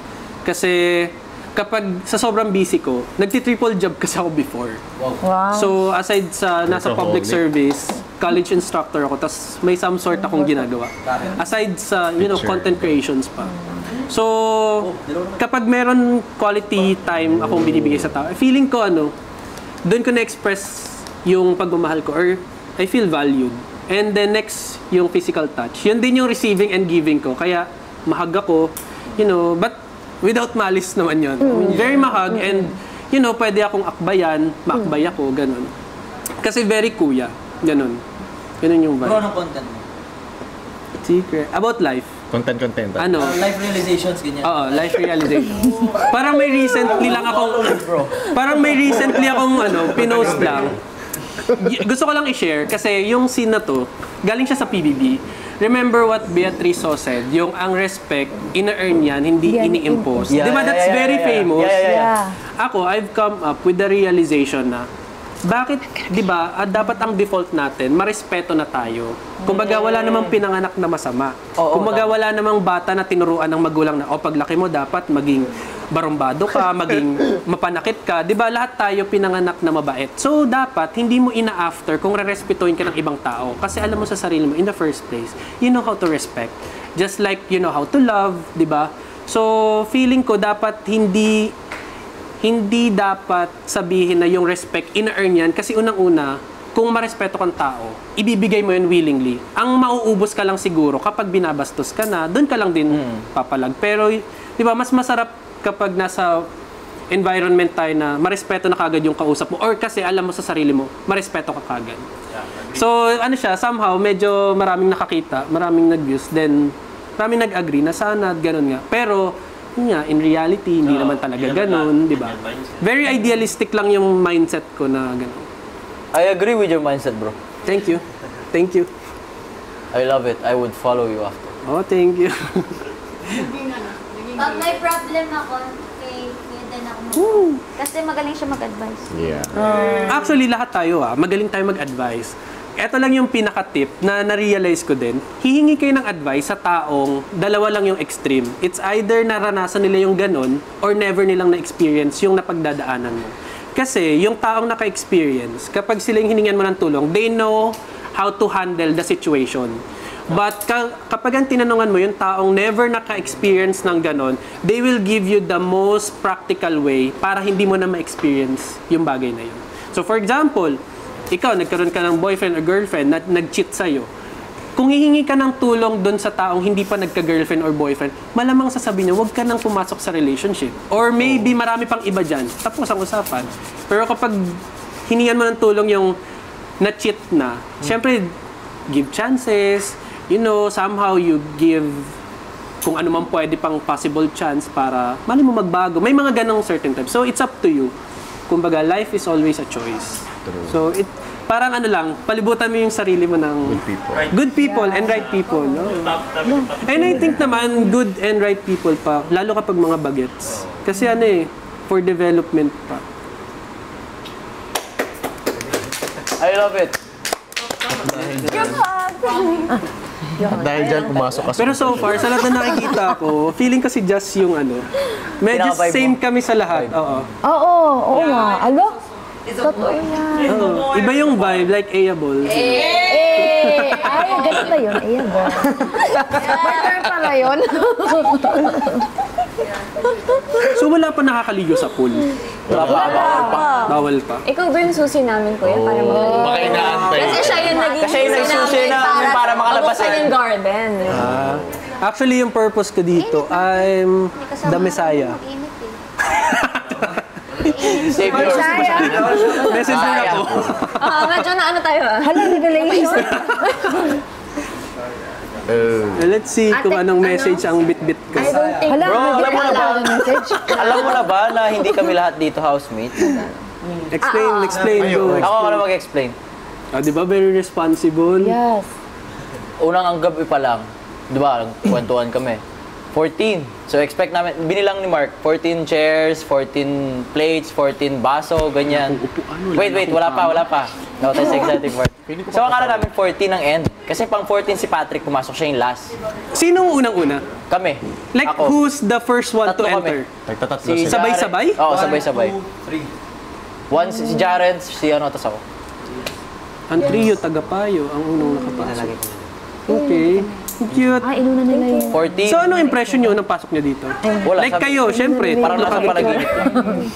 Kasi, kapag sa sobrang busy ko, nagti-triple job kasi ako before. Wow. So, aside sa nasa public service, college instructor ako, tas may some sort akong ginagawa. Aside sa, content creations pa. So, kapag meron quality time akong binibigay sa tao, feeling ko doon ko na-express yung pagmamahal ko or I feel valued. And then next, yung physical touch. Yun din yung receiving and giving ko. Kaya, mahag ako, but without malice naman yun. Very mahag and, pwede akong akbayan, maakbay ako, ganun. Kasi very kuya, ganun. Ganun yung vibe. Bro, anong content mo? Secret. About life. Content. Life realizations, ganyan. Oo, life realizations. Parang may recently akong pinost lang. Gusto ko lang i-share kasi yung scene na to, galing siya sa PBB. Remember what Beatrice So said, yung ang respect, ina-earn yan, hindi ini-impose. Diba that's very famous? Ako, I've come up with the realization na bakit, di ba, dapat ang default natin, marespeto na tayo. Kumbaga, wala namang pinanganak na masama. Kumbaga, wala namang bata na tinuruan ng magulang na, paglaki mo dapat maging barumbado ka, maging mapanakit ka. Di ba, lahat tayo pinanganak na mabait. So, dapat, hindi mo ina-after kung rerespetuhin ka ng ibang tao. Kasi alam mo sa sarili mo, in the first place, you know how to respect. Just like, you know how to love, di ba? So, feeling ko, dapat hindi dapat sabihin na yung respect, ina-earn yan. Kasi unang-una, kung marespeto kang tao, ibibigay mo yun willingly. Ang mauubos ka lang siguro kapag binabastos ka na, doon ka lang din papalag. Pero, di ba, mas masarap kapag nasa environment tayo na marespeto na kagad yung kausap mo. Or kasi alam mo sa sarili mo, marespeto ka kagad. So, somehow, medyo maraming nakakita, maraming nag-views, then maraming nag-agree na sana, ganun nga. Pero, in reality, hindi naman talaga ganun, di ba? Very idealistic lang yung mindset ko na ganun. I agree with your mindset, bro. Thank you. Thank you. I love it. I would follow you after. Oh, thank you. Pag may problem ako, kaya din ako kasi magaling siya mag-advise. Actually, lahat tayo magaling tayo mag-advise. Ito lang yung pinaka-tip na na-realize ko din. Hihingi kayo ng advice sa taong dalawa lang yung extreme. It's either naranasan nila yung ganun or never nilang na-experience yung napagdadaanan mo. Kasi yung taong naka-experience, kapag sila yung hiningan mo ng tulong, they know how to handle the situation. But kapag ang tinanungan mo yung taong never naka-experience ng ganon, they will give you the most practical way para hindi mo na ma-experience yung bagay na yun. So for example, ikaw, nagkaroon ka ng boyfriend or girlfriend na nag-cheat sa'yo. Kung hihingi ka ng tulong doon sa taong hindi pa nagka-girlfriend or boyfriend, malamang sasabihin niya, huwag ka nang pumasok sa relationship. Or maybe marami pang iba dyan. Tapos ang usapan. Pero kapag hiningan mo ng tulong yung na-cheat na, syempre, give chances, somehow you give kung ano man pwede pang possible chance para mali mo magbago. May mga ganong certain times. So, it's up to you. Kumbaga, life is always a choice. So, parang palibutan mo yung sarili mo ng good people and right people. No? And I think naman, good and right people pa, lalo kapag mga bagets. Kasi for development pa. I love it. Dahil dyan, pumasok ka. Pero so far, sa lahat na nakikita ko, feeling kasi just yung ano, medyo Pinaka-vibe same mo. kami sa lahat. Oo. Oo nga. Alo? Totoo yan. Oo. Iba yung vibe, like Ayable. Ay, ganun ba yun? Ayan ba? Partner pala yun. So wala pa nakakaligo sa pool? Bawal pa. Ikaw ba yung susi namin, kuya, para makaligo? Baka inaantay. Kasi siya yung naging Kasi yun ang susi namin para makalabas Buksan yung garden. Actually, yung purpose ko dito, I'm the Messiah. Savior. Message mo na ako. Medyo na ano tayo Hala, revelation. Let's see kung anong message ang bit-bit ko. Hala, Bro, hindi alam mo ka na ba? alam ng message. Alam mo na ba na hindi kami lahat dito housemates? Explain, go. Ako na mag-explain. Di ba, very responsible? Yes. Unang ang gabi pa lang, di ba, kwentuhan kami. 14. So expect namin, binilang ni Mark, 14 chairs, 14 plates, 14 baso, ganyan. Wait, wala pa. No, that's the exciting part. So akala namin 14 ang end. Kasi pang 14 si Patrick, pumasok siya yung last. Sinong unang-una? Kami. Like, Ako. who's the first one to Tatlo enter? kami. Nagtatatlo Si sila. Sabay-sabay? Oo, sabay-sabay. 2, 3. One si Jaren, si ano, tas ako. Ang trio, tagapayo, ang unang nakapasok. Okay. Cute. Inuna nila yung... 14. So, anong impression nyo nung pasok nyo dito? Wala, Like sabi- kayo, syempre. Parang nasa panaginip lang.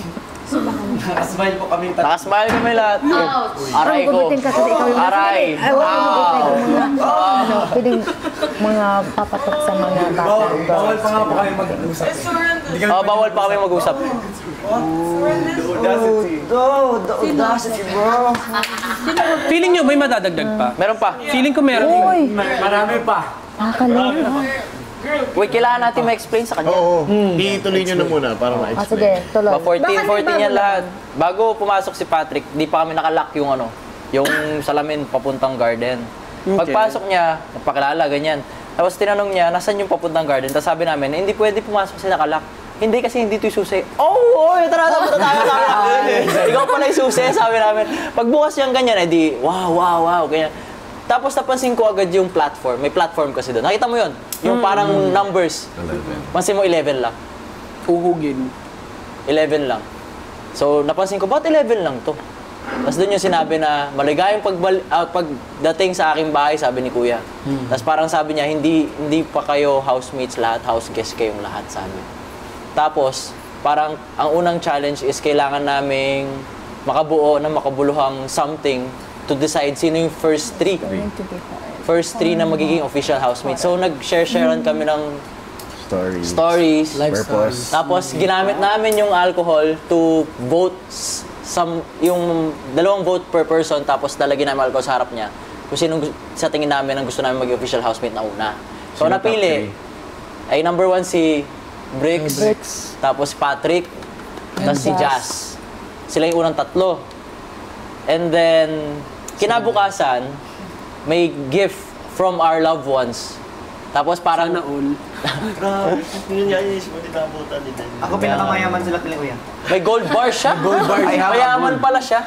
Nakasmile po kami. Nakasmile kami lahat. Aray ko. Gugupitin ka kasi ikaw yung... Aray. Ay, wag mo gugupitin. Pwedeng mga papatok sa mga bata. Bawal pa nga po kami mag-usap. Bawal pa kami mag-usap. The audacity, bro. Feeling nyo, may madadagdag pa? Meron pa. Feeling ko meron. Uy, Marami pa. nakakaloka. Wait, kailangan natin ma-explain sa kanya. Oo. Ituloy nyo na muna para Sige, ma-explain. tuloy. 14 yan lahat. Bago pumasok si Patrick, di pa kami nakalock yung ano, yung salamin papuntang garden. Pagpasok niya, nagpakilala, ganyan. Tapos tinanong niya, nasan yung papuntang garden? Tapos sabi namin, hindi pwede pumasok kasi nakalock. Hindi kasi hindi ito yung susi. Oh, tara, ikaw pala yung susi, sabi namin. Pagbukas niyang ganyan, di, wow, ganyan. Tapos napansin ko agad yung platform. May platform kasi doon. Nakita mo yun? Yung parang numbers. Pansin mo, 11 lang. Uhugin. 11 lang. So, napansin ko, ba't 11 lang to? Tapos doon yung sinabi na maligayang pagdating sa aking bahay, sabi ni Kuya. Tapos parang sabi niya, hindi pa kayo housemates lahat, house guests kayong lahat, sabi. Tapos, parang ang unang challenge is kailangan naming makabuo ng makabuluhang something to decide sino yung first three. First three na magiging official housemates. So, nag-share-sharean kami ng stories. Purpose. Tapos, ginamit namin yung alcohol to vote yung dalawang vote per person, tapos lalagyan namin alcohol sa harap niya. Kung sino sa tingin namin ang gusto namin maging official housemate na una. So, Sino napili ay number 1 si Bricks, tapos Patrick, tapos si Jazz. Sila yung unang tatlo. And then, kinabukasan, may gift from our loved ones. Tapos parang... Sana all. Grabe. Yun yan, inisip mo tinabutan ni Dan. Ako pinakamayaman sila kila kuya. May gold bar siya. Gold bar. Mayaman pala siya.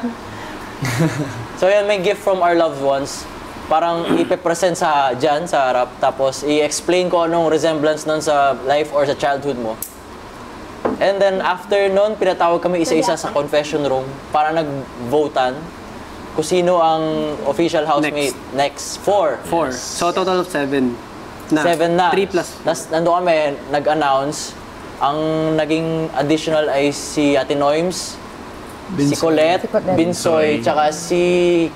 So yan, may gift from our loved ones. Parang ipipresent dyan sa harap. Tapos i-explain ko anong resemblance nun sa life or sa childhood mo. And then after nun, pinatawag kami isa-isa sa confession room para nag-votan kung sino ang official housemate. Next. 4. So total of 7. 7 na. 3 plus. Tapos nandun kami, nag-announce. Ang naging additional ay si Ate Noims, si Colette, Binsoy, tsaka si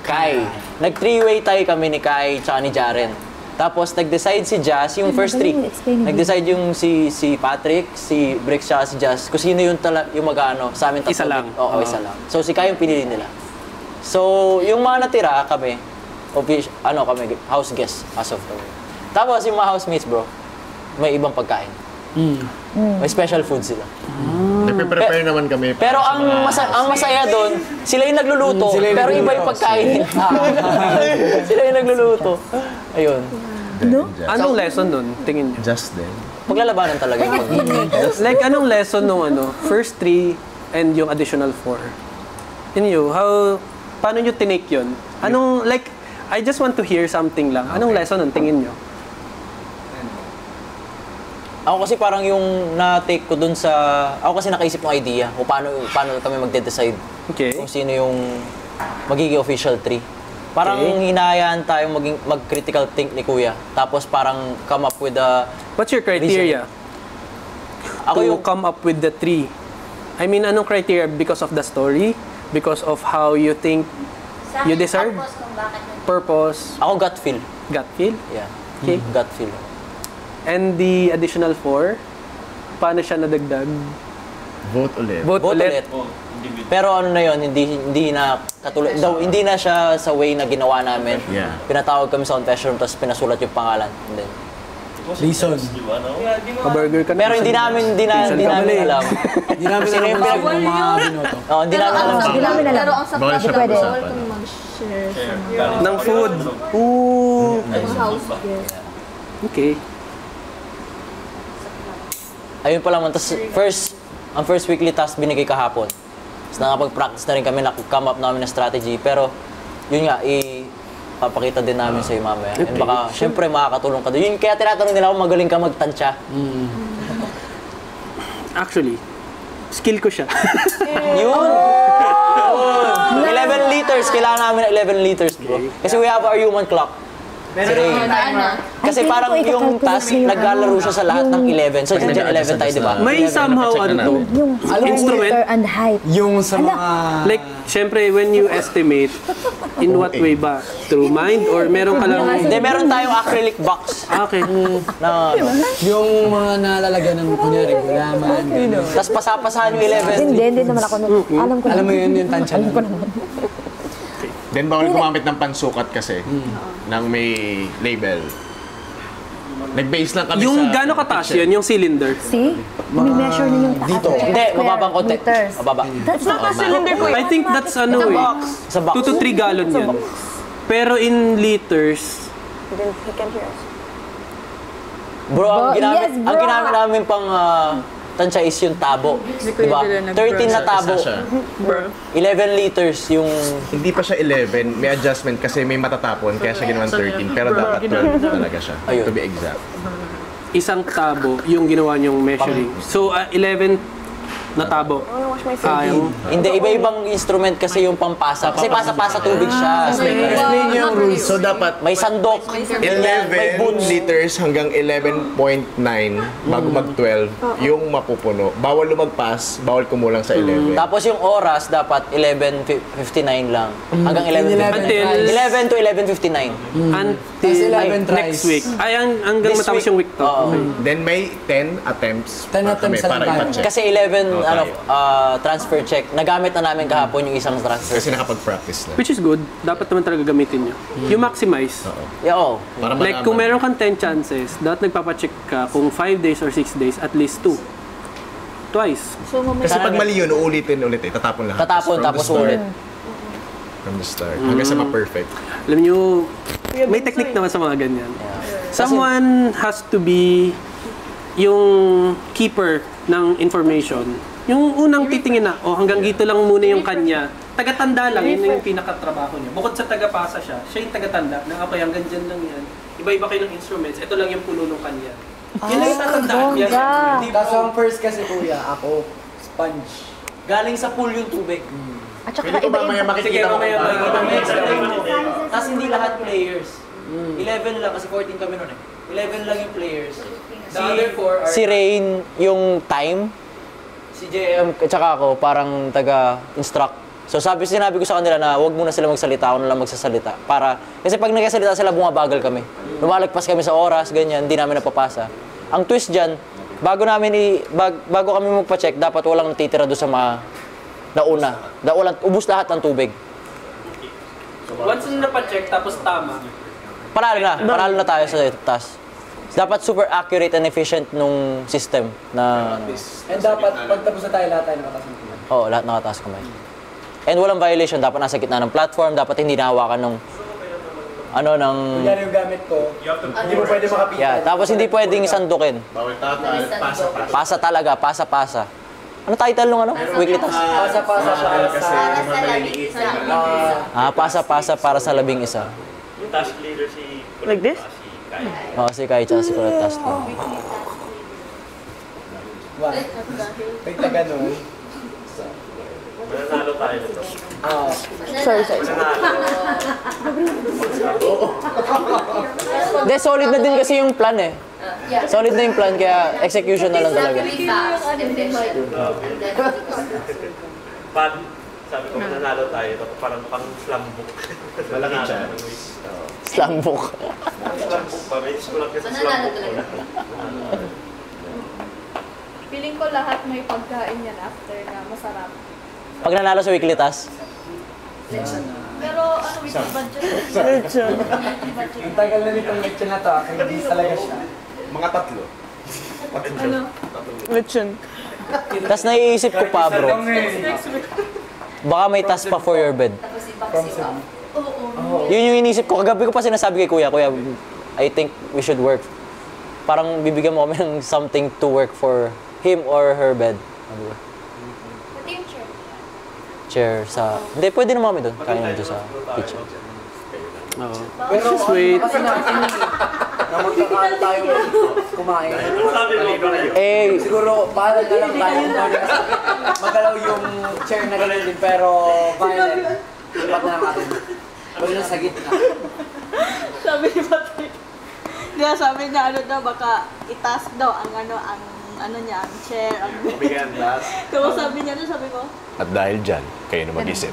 Kai. Nag-three-way tie kami ni Kai tsaka ni Jaren. Tapos nag-decide si Jazz, yung first three. Nag-decide yung si Patrick, si Bricks, tsaka si Jazz, kung sino yung mag-ano sa amin tatlo. Isa lang. Oo, isa lang. So si Kai yung pinili nila. So yung mga natira kami, kami, house guests as of now. Tapos yung mga housemates, bro, may ibang pagkain. May special food sila. Nagpe-prepare naman kami. Pero ang masaya doon, sila yung nagluluto, pero iba yung pagkain. Sila yung nagluluto. Ayun. No? Anong lesson doon, tingin niyo? Just then. Maglalabanan talaga yung Like, anong lesson nung first 3 and yung additional 4? In you, paano nyo tinake yun? Anong, like, I just want to hear something lang. Anong lesson ang tingin nyo? Ako kasi parang yung na-take ko dun sa... Ako kasi nakaisip ng idea kung paano kami magde-decide kung sino yung magiging official 3. Parang hinahayaan tayong mag-critical think ni Kuya. Tapos parang come up with a... What's your criteria? Ako to come up with the 3. I mean, anong criteria? Because of the story? Because of how you think you deserve? Purpose? Ako gut feel. Gut feel? Yeah. Okay. Gut feel. And the additional 4, paano siya nadagdag? Vote ulit. Vote ulit. Pero ano na yun, hindi na katulad daw, hindi na siya sa way na ginawa namin. Yeah. Pinatawag kami sa confession room tapos pinasulat yung pangalan. And then, reason. Pa-burger ka. Pero hindi namin alam. Hindi namin alam kung sino mga binoto. Oo, hindi namin alam. Hindi namin alam. Bawal siya Hindi pwede. pag-usapan. Ng food. Ooh. Okay. Ayun pa lang, tapos ang first weekly task binigay kahapon. Tapos nakapag-practice na rin kami, come up namin ng strategy. Pero, yun nga, papakita din namin sa'yo mamaya. And baka, syempre, makakatulong ka doon. Yun, kaya tinatanong nila kung magaling ka magtansya. Actually, skill ko siya. Yun! 11 liters. Kailangan namin ng 11 liters, bro. Kasi we have our human clock. Kasi parang yung task, naglalaro siya sa lahat ng 11. So, dyan 11 tayo, di ba? May somehow, Yung instrument. and height. Yung sa mga... Like, syempre, when you estimate, in what way ba? Through mind? Or meron ka lang... Hindi, meron tayong acrylic box. Okay. Na, yung mga nalalagyan ng kunyari, gulaman. Tapos pasapasahan yung 11. Hindi naman ako. Alam ko Alam mo yun, yung tansya. Alam ko naman. Then bawal gumamit ng pansukat kasi ng may label. Nag-base lang kami Yung sa... gano'ng kataas yun, yung cylinder? See? May-measure na yung taas. Dito. Hindi, mababang konti. Meters. Mababa. That's not a cylinder ko. I think that's ano eh. Sa box. 2 to 3 gallon yun. Pero in liters, Then he can hear us. Bro, ang ginamit, yes, bro. ang ginamit namin pang tansya is yung tabo. Diba? 13 na tabo. Isa siya. 11 liters yung... Hindi pa siya 11, may adjustment kasi may matatapon, kaya siya ginawan 13. Pero dapat 12 talaga siya, to be exact. isang tabo yung ginawa niyong measuring. So, 11 na tabo. Hindi, iba-ibang instrument kasi yung pampasa. Kasi pasa-pasa tubig siya. Explain niyo yung rules. So, dapat may sandok. 11 liters hanggang 11.9 bago mag-12 yung mapupuno. Bawal lumagpas, bawal kumulang sa 11. Tapos yung oras dapat 11:59 lang. Hanggang 11 to 11:59. Until next week. Ay, hanggang matapos yung week to. Okay. Then may 10 attempts. 10 attempts para lang tayo. ipa-check. Kasi 11 transfer check. Nagamit na namin kahapon yung isang transfer. Kasi nakapag-practice na. Which is good. Dapat naman talaga gamitin nyo. You maximize. Oo. Para Like, kung meron kang 10 chances, dapat nagpapacheck ka kung 5 days or 6 days, at least 2. Twice. Kasi pag mali yun, uulitin ulit eh. Tatapon lahat. Tatapon, tapos ulit. From the start. Hanggang sa ma-perfect. Alam nyo, may technique naman sa mga ganyan. Someone has to be yung keeper ng information. Yung unang titingin na, hanggang dito lang muna yung kanya. Tagatanda lang, yun yung pinakatrabaho niya. Bukod sa tagapasa siya yung tagatanda na okay, hanggang dyan lang yan. Iba-iba kayo ng instruments, ito lang yung puno ng kanya. Yun lang yung tatandaan niya. Kaso ang first kasi kuya, ako, sponge. Galing sa pool yung tubig. At saka iba-iba. Sige, mamaya makikita mo. Tapos hindi lahat players. 11 lang, kasi 14 kami nun eh. 11 lang yung players. Si Rain, yung time. Si JM, at saka ako, parang taga-instruct. So sinabi ko sa kanila na huwag muna sila magsalita, ako na lang magsasalita. Kasi pag nagsasalita sila, bumabagal kami. Lumalagpas kami sa oras, ganyan, hindi namin napapasa. Ang twist dyan, bago kami magpa-check, dapat walang natitira doon sa mga nauna. Ubus lahat ng tubig. Once na pa-check, tapos tama. Paralo na tayo sa task. Dapat super accurate and efficient nung system na... And dapat, pag tapos na tayo, lahat tayo nakataas ng kamay. Oo, lahat nakataas kamay. And walang violation, dapat nasa gitna ng platform, dapat hindi nahawakan ng... Kunyari yung gamit ko, hindi mo pwede makapitan. Yeah, tapos hindi pwedeng sandukin. Bawal tatal, pasa-pasa. Pasa talaga, pasa-pasa. Ano title nung weekly task? Pasa-pasa. Kasi maliliit. Pasa-pasa para sa 11. Yung task leader si... Like this? Oo, si Kai tsaka si Colette task leader. Pag na ganun. Mananalo tayo nito. Sorry. Hindi, solid na din kasi yung plan eh. Solid na yung plan, kaya execution na lang talaga. Pan, sabi ko mananalo tayo, parang pang slam book. Malaki chance. Slam book. Slam book pa, may sulat kasi slam book. Feeling ko lahat may pagkain yan after na masarap. Pag nanalo sa weekly task, Pero ano, with the budget? Lechon. Ang tagal na nitong lechon na to, hindi talaga siya. Mga tatlo. Ano? Lechon. tas naiisip ko pa bro, baka may task pa for your bed. Yun yung inisip ko. Kagabi ko pa sinasabi kay Kuya, I think we should work. Parang bibigyan mo kami ng something to work for him or her bed. Chair sa... Hindi, pwede naman kami doon. Kain naman doon sa kitchen. Oo. Just wait. Namagkakala tayo kumain. Siguro, bahala na lang tayo. Magalaw yung chair na gano'n din, pero violet. Ipat na lang natin. Pwede na sa gitna. Sabi ni Patrick. Kaya sabi niya, ano daw, baka itask daw ang niya, ang chair, ang... Bigyan task. Kaya sabi niya, sabi ko, At dahil dyan, kayo na mag-isip.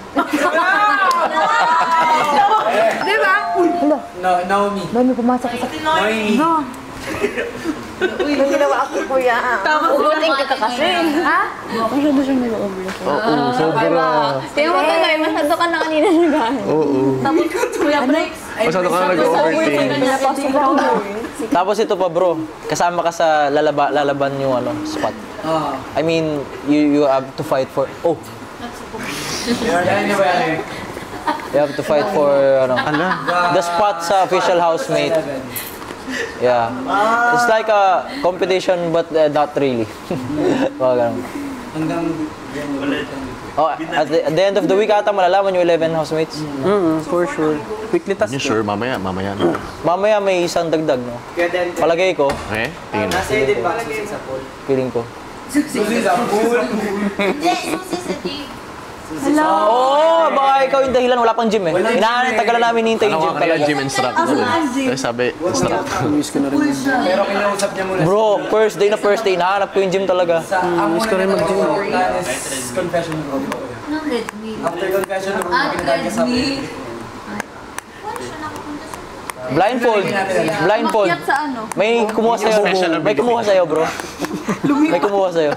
Di ba? Hello. Naomi. Naomi, pumasok ka sa... Naomi. No. Uy, ginawa ako, kuya. Ubutin kita kasi. Ha? Masyado siyang nag-overlook. Oo, sobra. Kaya mo tagay, masyado ka na kanina nagahan. Oo. tapos kuya breaks. Masyado ka na nag-overthink. Tapos ito pa bro, kasama ka sa lalaban yung spot. I mean, you have to fight for... Oh! You have to fight for the spot sa official housemate. Yeah. It's like a competition but not really. Oh, at the end of the week ata malalaman yung 11 housemates? For sure. Weekly task. Sure, mamaya na. Mamaya may isang dagdag, no? Palagay ko. Tingin Nasa edit ba? Susi sa pool. Feeling ko. Susi sa pool. Hindi, susi sa gym. Oo, baka ikaw yung dahilan, wala pang gym eh. Tagalan namin hinihintay yung gym talaga. gym instructor. Sabi, instructor. Miss ko na rin. Pero kinausap niya muna. Bro, first day, nahanap ko yung gym talaga. Miss ko rin mag-gym. Confession room. After confession room, pinadagay sa amin. Blindfold. May kumuha sa'yo, bro. May kumuha sa'yo.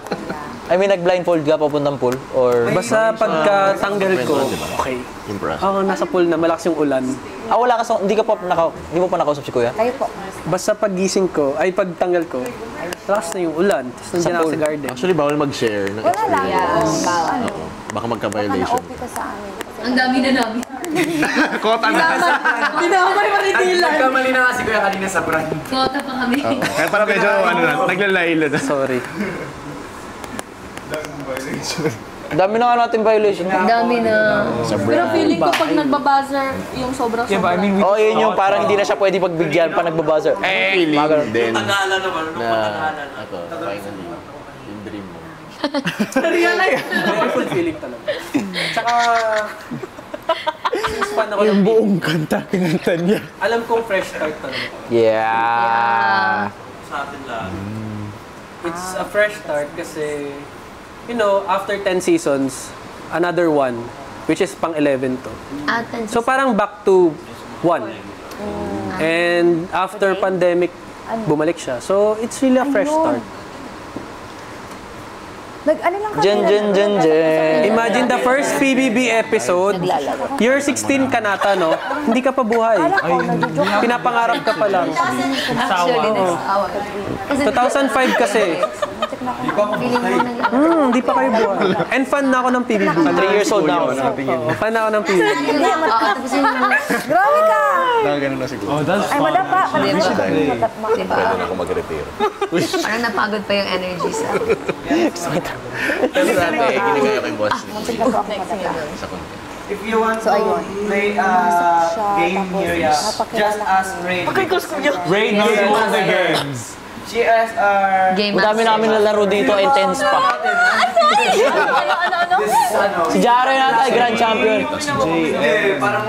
I mean, nag-blindfold ka papuntang pool? Or... Basta pagkatanggal ko, okay. Ako, nasa pool na, malakas yung ulan. Wala ka hindi mo pa nakausap si Kuya? Kayo po. Basta paggising ko, pagtanggal ko, lakas na yung ulan. Tapos nandiyan ako sa garden. Actually, bawal mag-share. Wala lang. Bawal. Baka magka-violation. Sana OP ka sa amin. Ang dami na namin. Kota na. Dinamay maritilan. Nagkamali na kasi Kuya kanina sa brand. Kota pa kami. Kaya parang medyo, naglalaylo na. Sorry. Dami na nga natin violation. Dami na. Pero feeling ko pag nagbabuzzer, yung sobra-sobra. Yun yung parang hindi na siya pwede pagbigyan pa nagbabuzzer. Feeling din Tagalan naman, finally, yung dream mo. Realize. Very fulfilling talaga. Tsaka, since fan ako Yung ng buong kanta, kinanta niya. alam kong fresh start talaga. Yeah. Sa atin lang. It's a fresh start kasi, after 10 seasons, another one, which is pang 11 to. So parang back to 1. And after pandemic, bumalik siya. So it's really a fresh start. Jen. Imagine the first PBB episode, you're 16 ka nata, no? Hindi ka pa buhay. Pinapangarap ka pa lang. Actually, nag-awa. 2005 kasi. Hindi pa kayo buhay. And fan na ako ng PBB. 3 years old na ako. Fan na ako ng PBB. Grabe ka! Ganun na siguro. Ay, madapa. Diba? Pwede na ako mag-retiro. Parang napagod pa yung energy sa... Pero dati, ginigaya ko yung boss. Next year. Sa content. If you want So, to ayun. play a game here, just ask Ray. Ray knows all the games. She has our... Game Ang dami namin nalaro dito, intense pa. This is ano. Si Jaro yun ata, grand champion. Parang